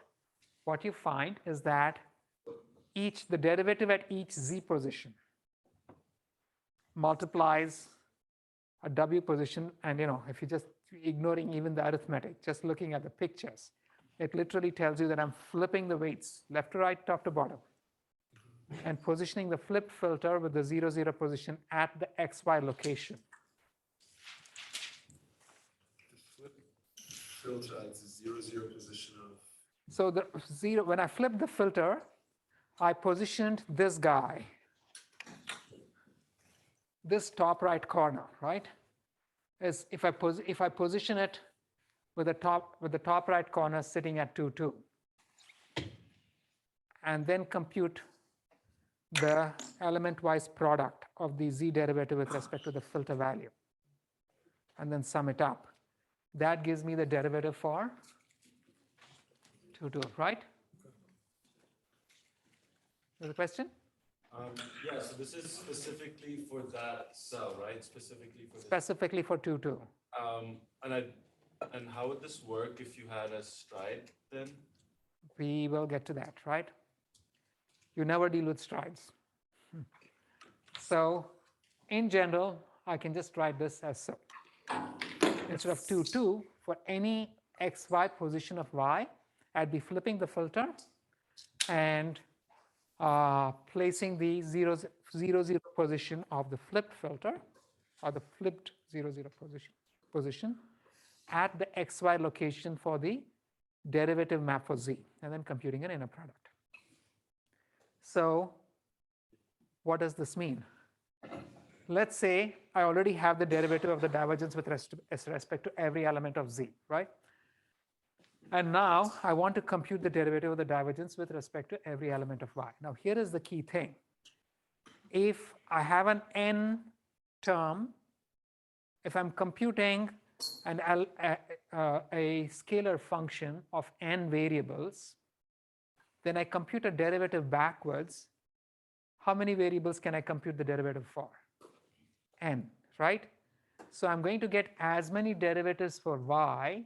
what you find is that the derivative at each Z position multiplies a W position. And if you're just ignoring even the arithmetic, just looking at the pictures, it literally tells you that I'm flipping the weights left to right, top to bottom, and positioning the flip filter with the 0, 0 position at the XY location. The flip filter at the 0, 0 position of. So when I flipped the filter, I positioned this guy, this top right corner, right? Is if I position it with the top right corner sitting at 2, 2, and then compute the element-wise product of the Z derivative with respect to the filter value, and then sum it up, that gives me the derivative for 2, 2, right? Is the question? Yeah, so this is specifically for that cell, right? Specifically for Specifically for 2, 2. And how would this work if you had a stride then? We will get to that, right? You never deal with strides. So in general, I can just write this as so. Instead of 2, 2, for any XY position of Y, I'd be flipping the filter and placing the 0, 0, 0 position of the flipped filter, or the flipped 0, 0 position at the XY location for the derivative map for Z, and then computing an inner product. So what does this mean? Let's say I already have the derivative of the divergence with respect to every element of Z, right? And now I want to compute the derivative of the divergence with respect to every element of Y. Now here is the key thing. If I have an n term, if I'm computing a scalar function of n variables, then I compute a derivative backwards. How many variables can I compute the derivative for? N, right? So I'm going to get as many derivatives for Y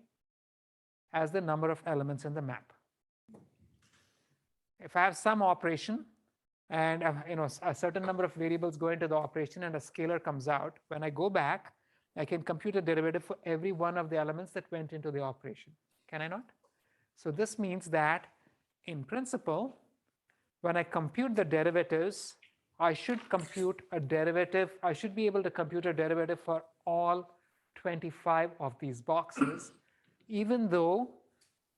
as the number of elements in the map. If I have some operation and a certain number of variables go into the operation and a scalar comes out, when I go back, I can compute a derivative for every one of the elements that went into the operation. Can I not? So this means that in principle, when I compute the derivatives, I should compute a derivative. I should be able to compute a derivative for all 25 of these boxes, even though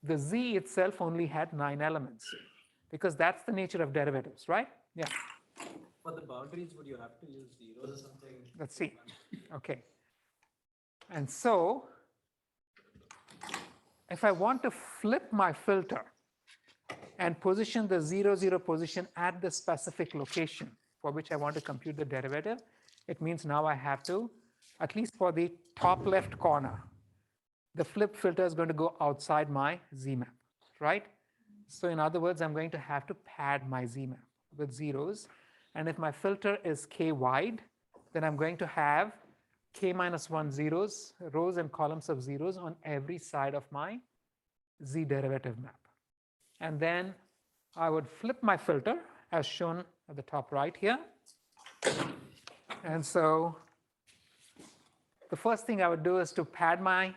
the Z itself only had 9 elements, because that's the nature of derivatives, right? Yeah. For the boundaries, would you have to use zeros or something? Let's see. Okay. And so if I want to flip my filter and position the 0, 0 position at the specific location for which I want to compute the derivative, it means now I have to, at least for the top left corner, the flip filter is going to go outside my Z map, right? So in other words, I'm going to have to pad my Z map with zeros. And if my filter is k wide, then I'm going to have k minus 1 zeros, rows and columns of zeros on every side of my Z derivative map. And then I would flip my filter as shown at the top right here. And so the first thing I would do is to pad my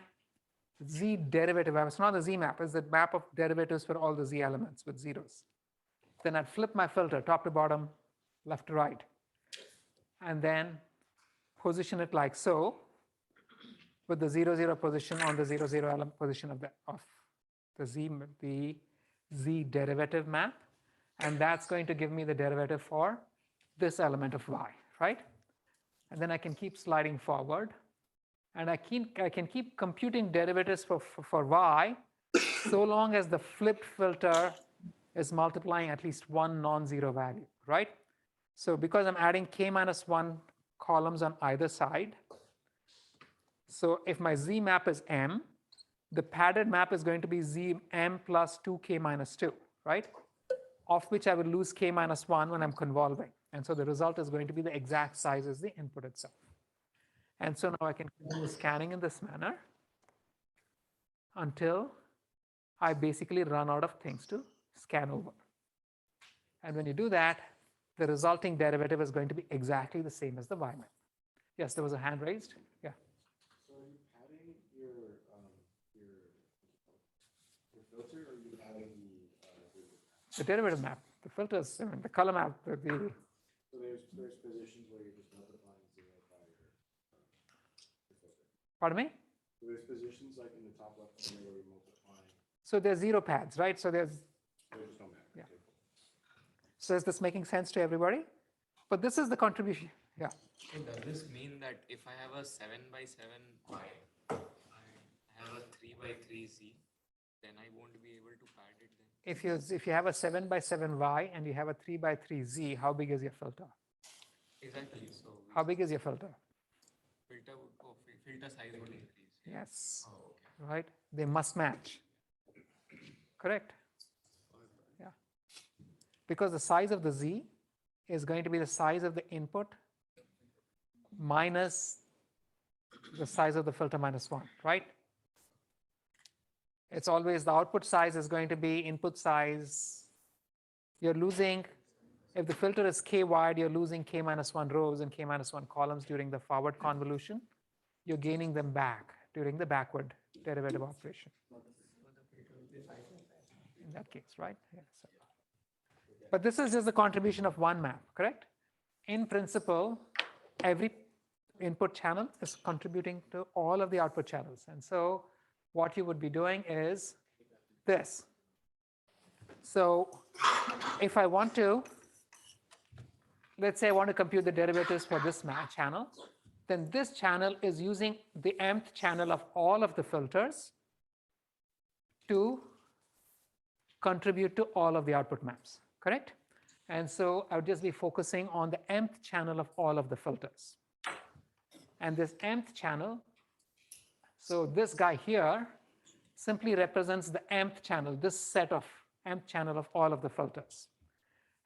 Z derivative map. It's not the Z map, it's the map of derivatives for all the Z elements with zeros. Then I'd flip my filter top to bottom, left to right, and then position it like so. with the 0, 0 position on the 0, 0 element position of the z derivative map, and that's going to give me the derivative for this element of y, right? And then I can keep sliding forward, and I can keep computing derivatives for y so long as the flipped filter is multiplying at least one non-zero value, right? So because I'm adding k minus 1 columns on either side, so if my z map is m, the padded map is going to be z m plus 2k minus 2, right? Of which I will lose k minus 1 when I'm convolving. And so the result is going to be the exact size as the input itself. And so now I can continue scanning in this manner until I basically run out of things to scan over. And when you do that, the resulting derivative is going to be exactly the same as the y map. Yes, there was a hand raised. Yeah. So are you padding your filter, or are you padding The derivative map, the filters, I mean, the color map, So there's positions where you're just multiplying 0 by your filter. pardon me? So there's positions like in the top left corner where you're multiplying. So there's 0 pads, right? So there's, There's no matter. Yeah. So is this making sense to everybody? But this is the contribution. Yeah. So does this mean that if I have a 7 by 7 y, I have a 3 by 3 z, then I won't be able to pad it then? If you have a 7 by 7 y and you have a 3 by 3 z, how big is your filter? Exactly. So How big is your filter? filter size would increase. Yes. Oh, okay. Right? They must match. Correct? Yeah. Because the size of the z is going to be the size of the input minus the size of the filter minus 1, right? It's always the output size is going to be input size. You're losing, if the filter is k wide, you're losing k minus 1 rows and k minus 1 columns during the forward convolution. You're gaining them back during the backward derivative operation. In that case, right? Yeah, so. But this is just the contribution of one map, correct? In principle, every input channel is contributing to all of the output channels. And so what you would be doing is this. So if I want to, let's say I want to compute the derivatives for this channel, then this channel is using the mth channel of all of the filters to contribute to all of the output maps, correct? And so I would just be focusing on the mth channel of all of the filters. And this mth channel, so this guy here simply represents the mth channel, this set of mth channel of all of the filters.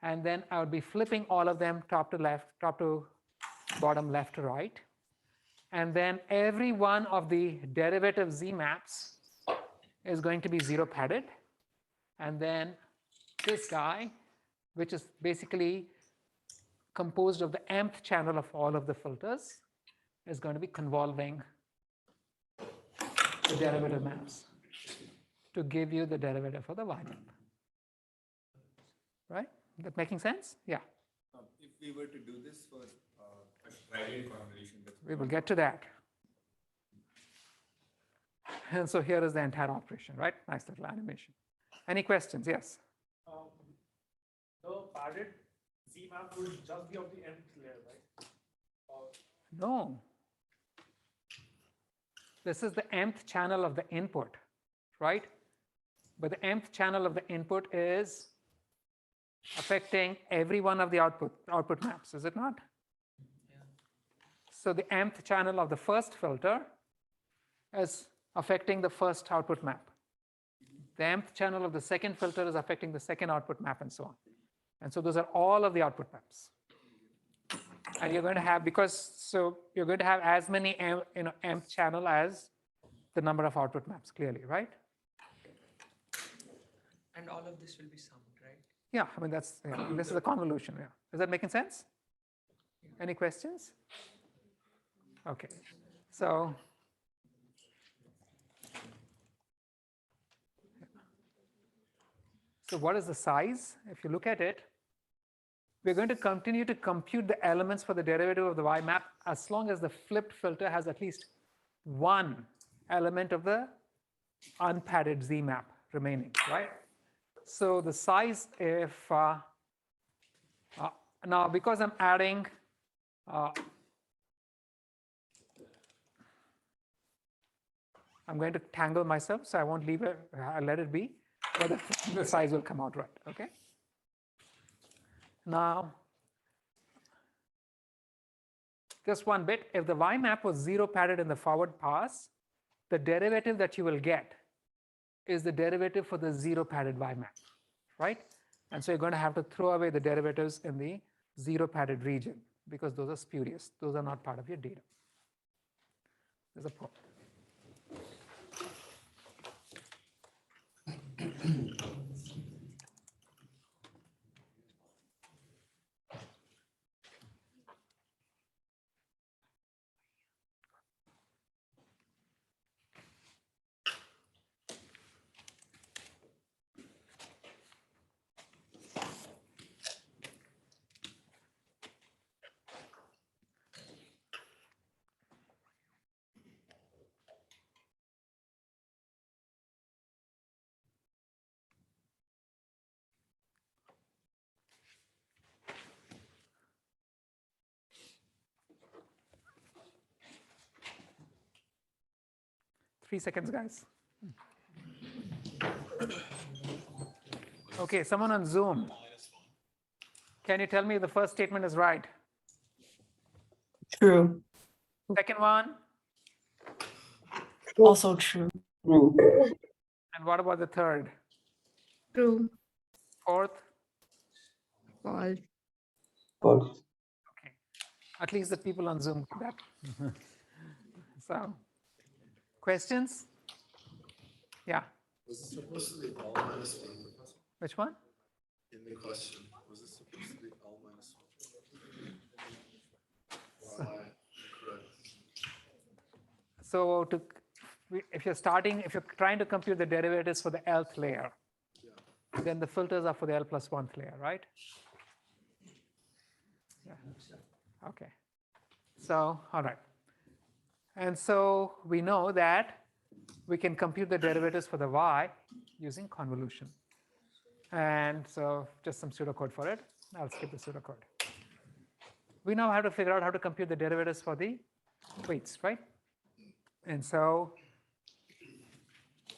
And then I would be flipping all of them top to left, top to bottom, left to right. And then every one of the derivative z maps is going to be 0 padded. And then this guy, which is basically composed of the mth channel of all of the filters, is going to be convolving the derivative maps to give you the derivative for the y map. Right? That making sense? Yeah. If we were to do this for a gradient convolution, We will get to that. And so here is the entire operation, right? Nice little animation. Any questions? Yes. The padded Z map would just be of the nth layer, right? No. This is the mth channel of the input, right? But the mth channel of the input is affecting every one of the output maps, is it not? Yeah. So the mth channel of the first filter is affecting the first output map. The mth channel of the second filter is affecting the second output map, and so on. And so those are all of the output maps. And you're going to have, you're going to have as many mth channel as the number of output maps, clearly, right? And all of this will be summed, right? Yeah, I mean, this is a convolution. Yeah. Is that making sense? Any questions? Okay. So what is the size? If you look at it, we're going to continue to compute the elements for the derivative of the y map as long as the flipped filter has at least one element of the unpadded Z map remaining, right? So the size, if now because I'm adding I'm going to tangle myself, so I won't leave it, I'll let it be, but the size will come out right, okay? Now, just one bit, if the Y map was 0 padded in the forward pass, the derivative that you will get is the derivative for the 0 padded Y map, right? And so you're going to have to throw away the derivatives in the 0 padded region because those are spurious. Those are not part of your data. There's a problem. 3 seconds, guys. Okay, someone on Zoom. Can you tell me if the first statement is right? True. Second one? Also true. And what about the third? True. Fourth? False. False. Okay. At least the people on Zoom got that. So, questions? Yeah. Was it supposed to be L minus 1, Professor? Which one? In the question, was it supposed to be L minus 1? Or am I incorrect? So if you're trying to compute the derivatives for the Lth layer, then the filters are for the L plus 1th layer, right? Yeah. Okay. So, all right. And so we know that we can compute the derivatives for the y using convolution. And so just some pseudocode for it. I'll skip the pseudocode. We now have to figure out how to compute the derivatives for the weights, right? And so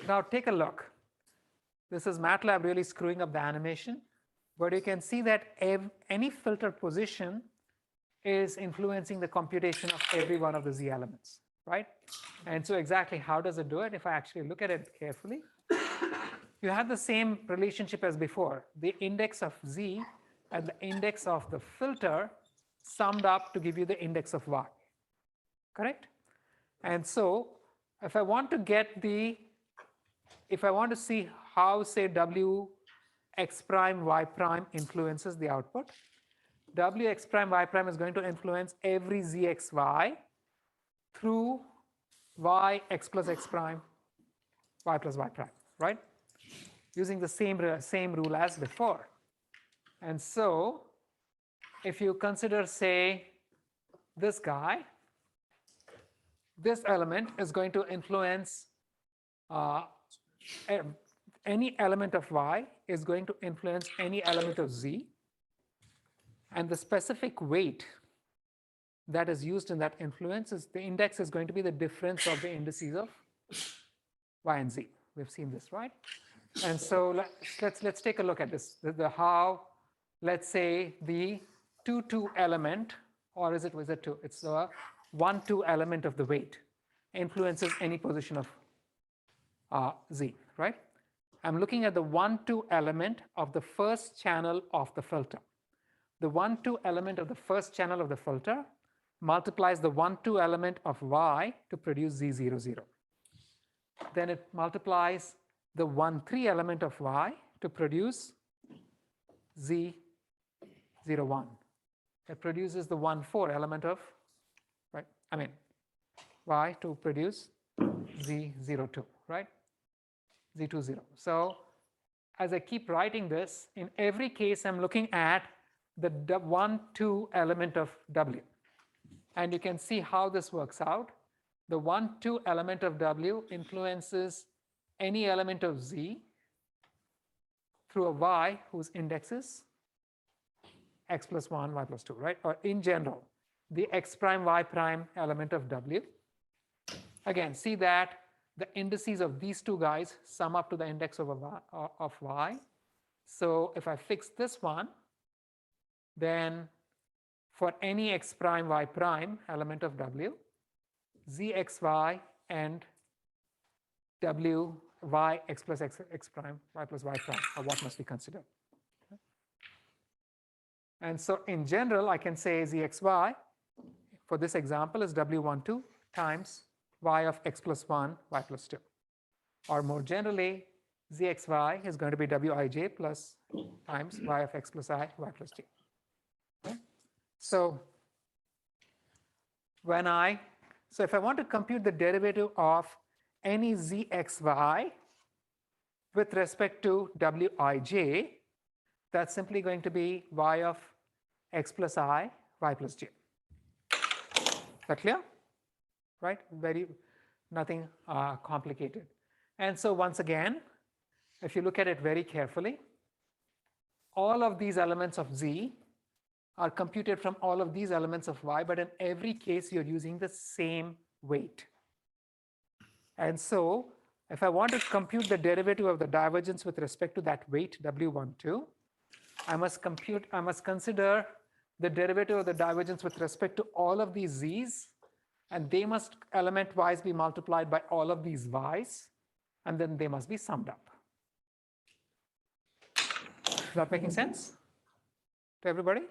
now take a look. This is MATLAB really screwing up the animation, but you can see that any filter position is influencing the computation of every one of the z elements, right? And so exactly how does it do it? If I actually look at it carefully, you have the same relationship as before. The index of z and the index of the filter summed up to give you the index of y, correct? And so if I want to see how, say, w x prime y prime influences the output, w x prime y prime is going to influence every zxy through y x plus x prime, y plus y prime, right? Using the same rule as before. And so if you consider, say, this guy, this element is going to influence any element of y is going to influence any element of z, and the specific weight that is used in that influence is the index is going to be the difference of the indices of y and z. We've seen this, right? And so let's take a look at this. How, let's say, the 2 element, or is it 2? It's the 1 2 element of the weight influences any position of z, right? I'm looking at the 1 2 element of the first channel of the filter. The 1 2 element of the first channel of the filter multiplies the 1 2 element of y to produce z00. Then it multiplies the 1 3 element of y to produce z01. It produces the 1 4 element of, right? I mean, y to produce z02, right? z20. So as I keep writing this, in every case I'm looking at the 1 2 element of w. And you can see how this works out. the 1, 2 element of W influences any element of Z through a Y whose index is X plus 1, Y plus 2, right? Or in general, the X prime, Y prime element of W. Again, see that the indices of these two guys sum up to the index of Y. So if I fix this one, then for any X prime, Y prime element of W, ZXY and W Y X plus X prime, Y plus Y prime are what must be considered. And so in general, I can say ZXY for this example is W12 times Y of X plus 1, Y plus 2. Or more generally, ZXY is going to be Wij plus times Y of X plus I, Y plus J. Okay? So if I want to compute the derivative of any ZXY with respect to Wij, that's simply going to be Y of X plus I, Y plus J. Is that clear? Right? Nothing complicated. And so once again, if you look at it very carefully, all of these elements of Z are computed from all of these elements of Y, but in every case, you're using the same weight. And so if I want to compute the derivative of the divergence with respect to that weight W12, I must consider the derivative of the divergence with respect to all of these Z's, and they must element-wise be multiplied by all of these Y's, and then they must be summed up. Is that making sense to everybody?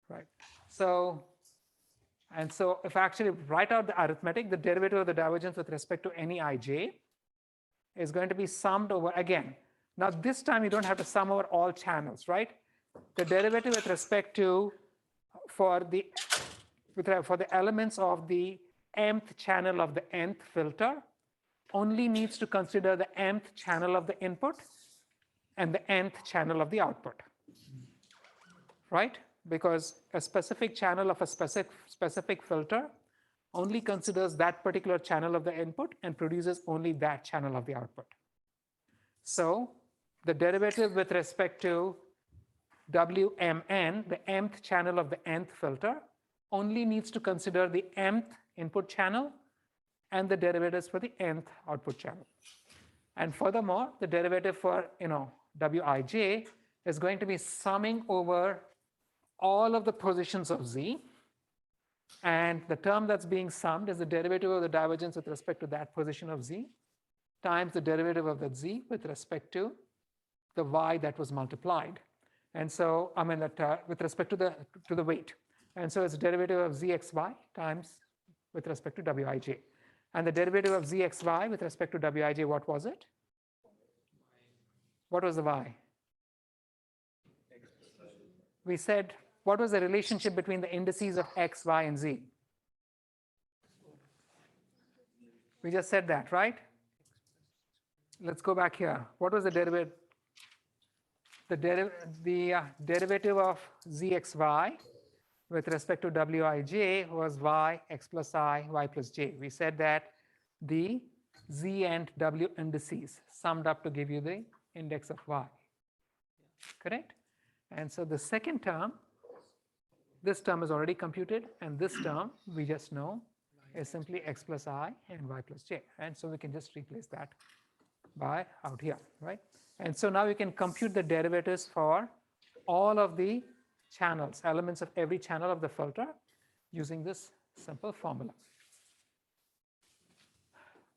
Right. So if I actually write out the arithmetic, the derivative of the divergence with respect to any ij is going to be summed over again. Now this time you don't have to sum over all channels, right? The derivative with respect to for the elements of the mth channel of the nth filter only needs to consider the mth channel of the input and the nth channel of the output, right? Because a specific channel of a specific filter only considers that particular channel of the input and produces only that channel of the output. So the derivative with respect to Wmn, the mth channel of the nth filter, only needs to consider the mth input channel and the derivatives for the nth output channel. And furthermore, the derivative for Wij is going to be summing over all of the positions of Z, and the term that's being summed is the derivative of the divergence with respect to that position of Z times the derivative of that Z with respect to the Y that was multiplied. And so with respect to the weight. And so it's derivative of ZXY times with respect to Wij. And the derivative of ZXY with respect to Wij, what was it? What was the Y? We said, what was the relationship between the indices of X, Y, and Z? We just said that, right? Let's go back here. What was the derivative? The derivative of ZXY with respect to Wij was Y, X plus I, Y plus J. We said that the Z and W indices summed up to give you the index of Y. Correct? And so the second term, this term is already computed, and this term we just know is simply X plus I and Y plus J. And so we can just replace that by out here, right? And so now we can compute the derivatives for all of the channels, elements of every channel of the filter using this simple formula.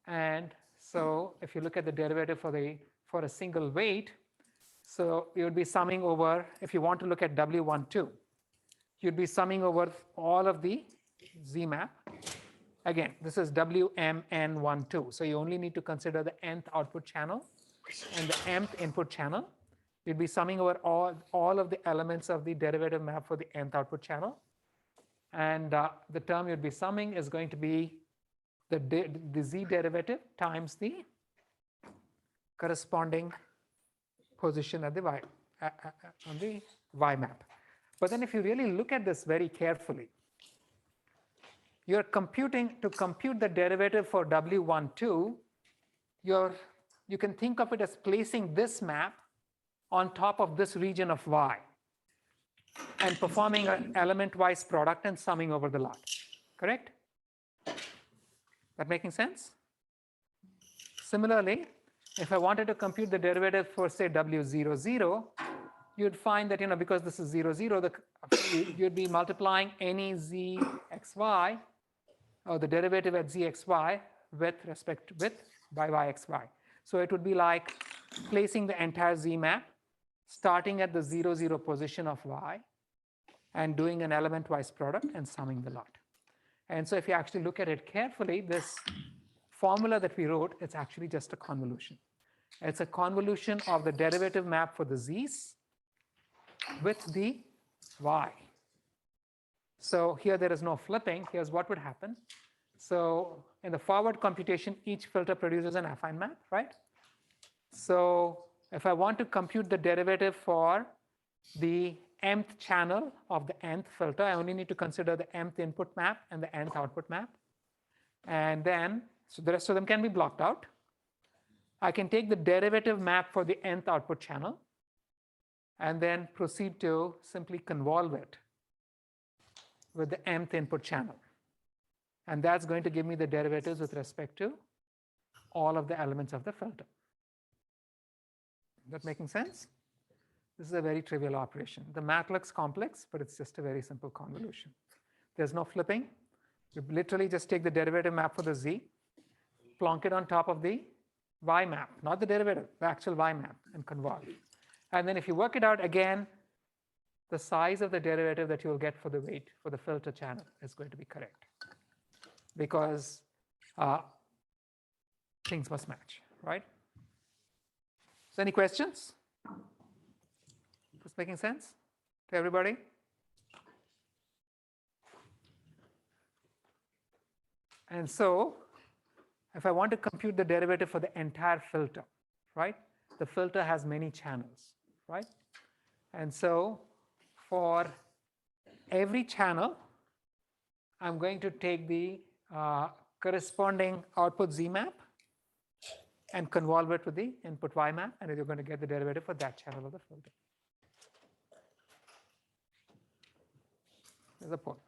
And so if you look at the derivative for a single weight, so you would be summing over, if you want to look at W12, you'd be summing over all of the Z map. Again, this is WMN12. So you only need to consider the nth output channel and the mth input channel. You'd be summing over all of the elements of the derivative map for the nth output channel. And the term you'd be summing is going to be the Z derivative times the corresponding position at the Y, on the Y map. But then if you really look at this very carefully, you're computing, to compute the derivative for W12, you can think of it as placing this map on top of this region of Y and performing an element-wise product and summing over the lot. Correct? That making sense? Similarly, if I wanted to compute the derivative for, say, W00, you'd find that, because this is 0, 0, you'd be multiplying any zxy, or the derivative at zxy with respect with yxy. So it would be like placing the entire z map, starting at the 0, 0 position of y, and doing an element-wise product and summing the lot. And so if you actually look at it carefully, this formula that we wrote, it's actually just a convolution. It's a convolution of the derivative map for the z's with the y. So here there is no flipping. Here's what would happen. So in the forward computation, each filter produces an affine map, right? So if I want to compute the derivative for the mth channel of the nth filter, I only need to consider the mth input map and the nth output map. And then, so the rest of them can be blocked out. I can take the derivative map for the nth output channel and then proceed to simply convolve it with the mth input channel. And that's going to give me the derivatives with respect to all of the elements of the filter. Is that making sense? This is a very trivial operation. The math looks complex, but it's just a very simple convolution. There's no flipping. You literally just take the derivative map for the z, plonk it on top of the y map, not the derivative, the actual y map, and convolve. And then if you work it out again, the size of the derivative that you'll get for the weight for the filter channel is going to be correct, because things must match, right? So any questions? This making sense to everybody? And so if I want to compute the derivative for the entire filter, right? The filter has many channels, right? And so for every channel, I'm going to take the corresponding output z map and convolve it with the input y map, and you're going to get the derivative for that channel of the filter. There's a point.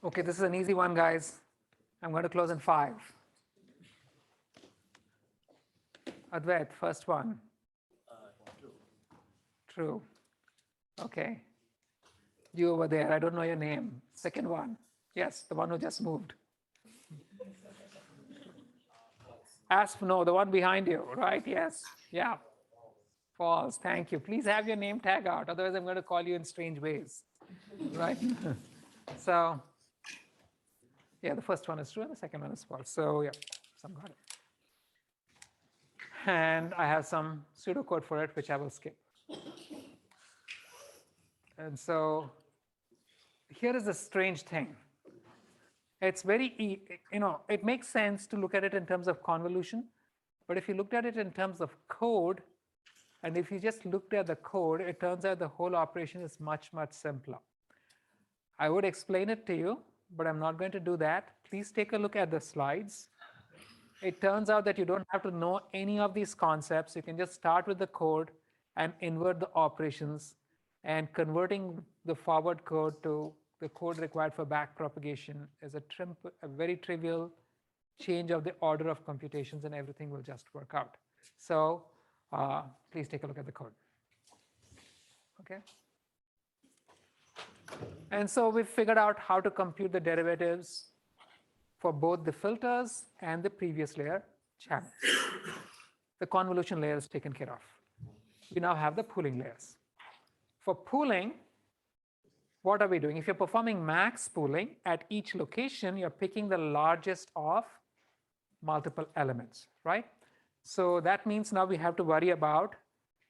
Okay, this is an easy one, guys. I'm going to close in 5. Advait, first one. True. Okay. You over there, I don't know your name. Second one. Yes, the one who just moved. No, the one behind you, right? Yes. Yeah. False. Thank you. Please have your name tag out. Otherwise, I'm going to call you in strange ways. Right? So, yeah, the first one is true and the second one is false. So, yeah, some got it. And I have some pseudocode for it, which I will skip. And so here is a strange thing. It's very, it makes sense to look at it in terms of convolution. But if you looked at it in terms of code, and if you just looked at the code, it turns out the whole operation is much, much simpler. I would explain it to you, but I'm not going to do that. Please take a look at the slides. It turns out that you don't have to know any of these concepts. You can just start with the code and invert the operations, and converting the forward code to the code required for backpropagation is a very trivial change of the order of computations, and everything will just work out. So please take a look at the code. Okay. And so we've figured out how to compute the derivatives for both the filters and the previous layer channels. The convolution layer is taken care of. We now have the pooling layers. For pooling, what are we doing? If you're performing max pooling at each location, you're picking the largest of multiple elements, right? So that means now we have to worry about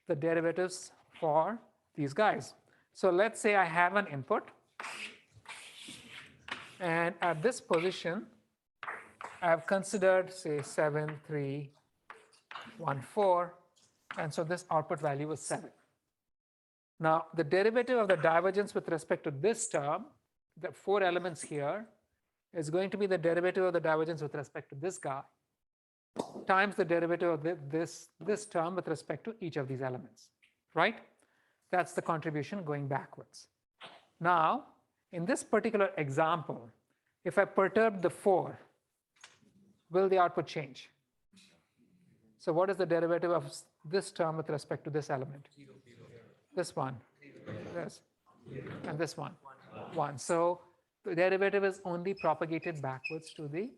the derivatives for these guys. So let's say I have an input, and at this position, I've considered, say, 7, 3, 1, 4, and so this output value was 7. Now, the derivative of the divergence with respect to this term, the 4 elements here, is going to be the derivative of the divergence with respect to this guy times the derivative of this term with respect to each of these elements, right? That's the contribution going backwards. Now, in this particular example, if I perturb the 4, will the output change? So what is the derivative of this term with respect to this element? This one, this, and this one, 1. So the derivative is only propagated backwards to the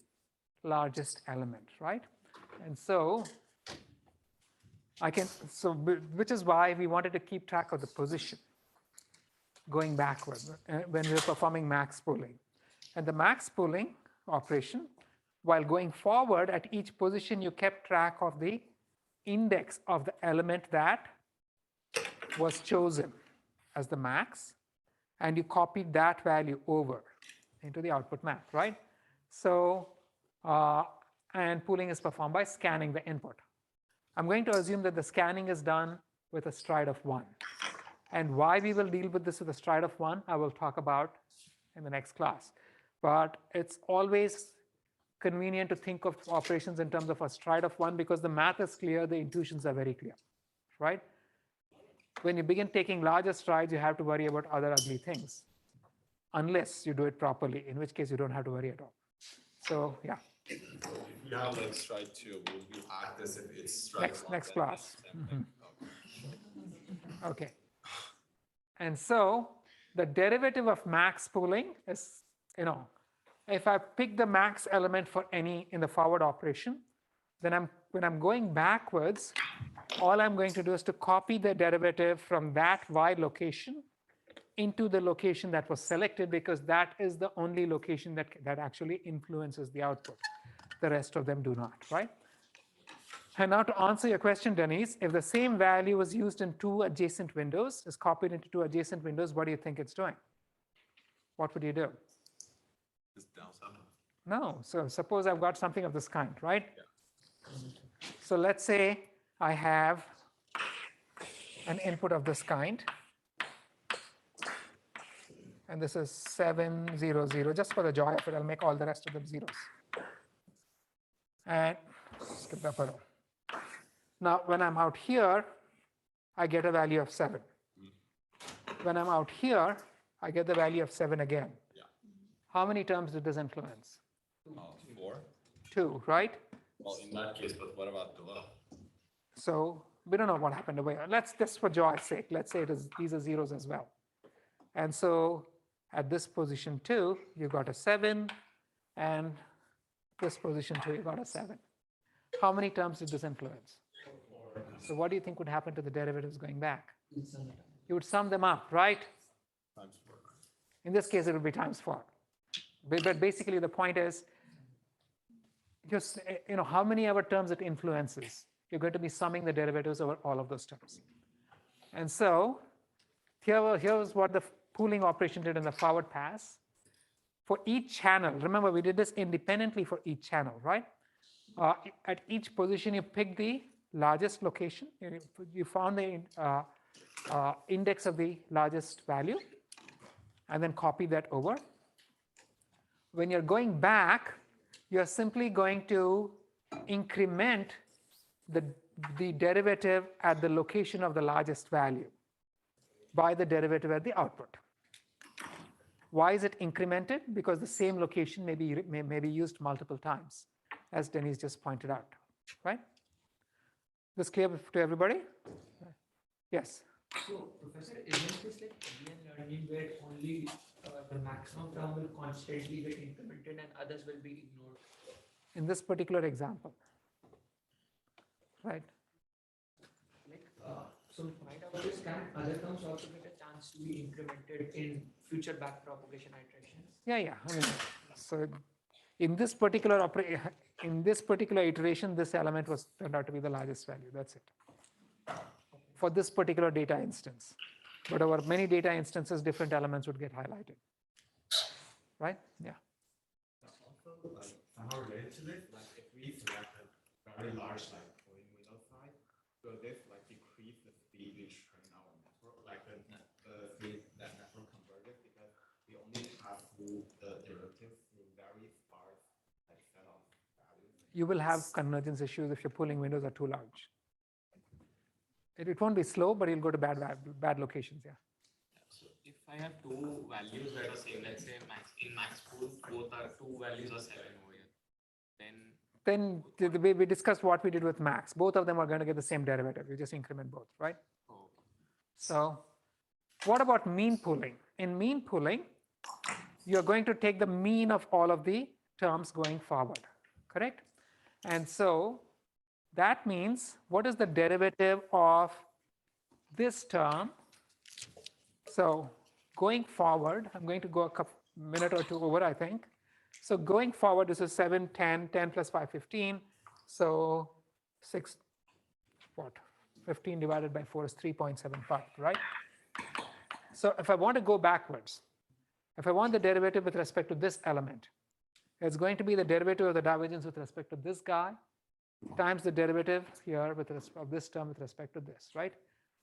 largest element, right? And so which is why we wanted to keep track of the position going backward when we're performing max pooling. And the max pooling operation, while going forward at each position, you kept track of the index of the element that was chosen as the max, and you copied that value over into the output map, right? So, and pooling is performed by scanning the input. I'm going to assume that the scanning is done with a stride of 1. And why we will deal with this with a stride of 1, I will talk about in the next class. But it's always convenient to think of operations in terms of a stride of 1 because the math is clear, the intuitions are very clear, right? When you begin taking larger strides, you have to worry about other ugly things, unless you do it properly, in which case you don't have to worry at all. So, yeah. If you have like stride 2, will you act as if it's stride 1? Next class. Okay. And so the derivative of max pooling is, if I pick the max element for any in the forward operation, then when I'm going backwards, all I'm going to do is to copy the derivative from that y location into the location that was selected, because that is the only location that actually influences the output. The rest of them do not, right? And now to answer your question, Denise, if the same value was used in 2 adjacent windows, is copied into 2 adjacent windows, what do you think it's doing? What would you do? Just downside. No. So suppose I've got something of this kind, right? Yeah. So let's say I have an input of this kind. And this is 7, 0, 0. Just for the joy of it, I'll make all the rest of them zeros. And skip that part. Now, when I'm out here, I get a value of 7. When I'm out here, I get the value of 7 again. Yeah. How many terms did this influence? 4. 2, right? Well, in that case, but what about below? So we don't know what happened away. Let's just for joy's sake, let's say these are zeros as well. And so at this position 2, you got a 7, and this position 2, you got a 7. How many terms did this influence? 4. So what do you think would happen to the derivatives going back? You would sum them up, right? Times 4. In this case, it would be times 4. But basically, the point is, just how many other terms it influences. You're going to be summing the derivatives over all of those terms. And so here's what the pooling operation did in the forward pass. For each channel, remember we did this independently for each channel, right? At each position, you pick the largest location. You found the index of the largest value, and then copy that over. When you're going back, you're simply going to increment the derivative at the location of the largest value by the derivative at the output. Why is it incremented? Because the same location may be used multiple times, as Denise just pointed out, right? This clear to everybody? Yes? So, Professor, isn't this like Boolean learning where only the maximum term will constantly get incremented and others will be ignored? In this particular example, right? Like, so to find out this, can other terms also get a chance has to be implemented in future backpropagation iterations? Yeah. I mean, so in this particular iteration, this element was turned out to be the largest value. That's it. For this particular data instance. But over many data instances, different elements would get highlighted. Right? Yeah. Also, like somehow related to this, like if we select a very large like polling window size, will this like decrease the speed we train our network, like the speed that network converges, because we only pass through the derivatives through very sparse like set of values. You will have convergence issues if your polling windows are too large. It won't be slow, but you'll go to bad locations. Yeah. So if I have two values that are same, let's say in max pool, both are two values are 7 over here, then the way we discussed what we did with max, both of them are going to get the same derivative. You just increment both, right? oh, So what about mean pooling? In mean pooling, you're going to take the mean of all of the terms going forward, correct? And so that means what is the derivative of this term? So going forward, I'm going to go a minute or two over, I think. So going forward, this is 7, 10, 10 plus 5, 15. So 6, what? 15 divided by 4 is 3.75, right? So if I want to go backwards, if I want the derivative with respect to this element, it's going to be the derivative of the divergence with respect to this guy times the derivative here with respect of this term with respect to this, right?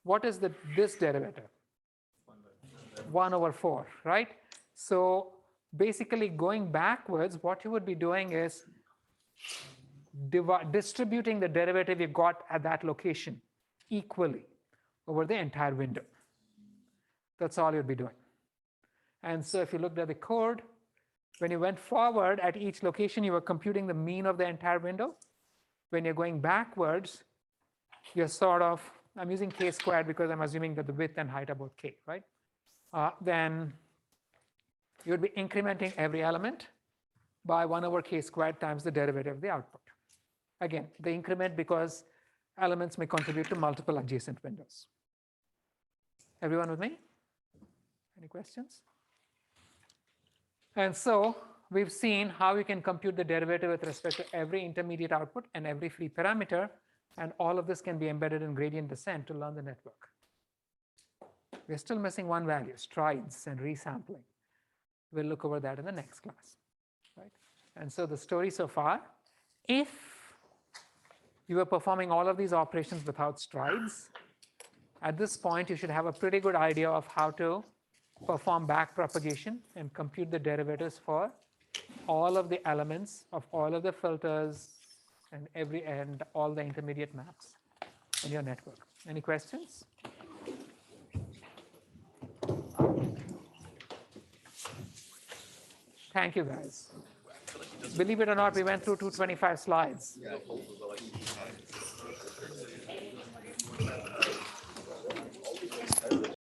What is this derivative? 1 over 4, right? So basically going backwards, what you would be doing is distributing the derivative you got at that location equally over the entire window. That's all you'd be doing. And so if you looked at the code, when you went forward at each location, you were computing the mean of the entire window. When you're going backwards, you're sort of, I'm using k squared because I'm assuming that the width and height are both k, right? Then you would be incrementing every element by 1 over k squared times the derivative of the output. Again, the increment because elements may contribute to multiple adjacent windows. Everyone with me? Any questions? And so we've seen how you can compute the derivative with respect to every intermediate output and every free parameter, and all of this can be embedded in gradient descent to learn the network. We're still missing one value, strides and resampling. We'll look over that in the next class, right? And so the story so far, if you were performing all of these operations without strides, at this point you should have a pretty good idea of how to perform backpropagation and compute the derivatives for all of the elements of all of the filters and all the intermediate maps in your network. Any questions? Thank you, guys. Believe it or not, we went through 225 slides. Yeah, hopefully, like,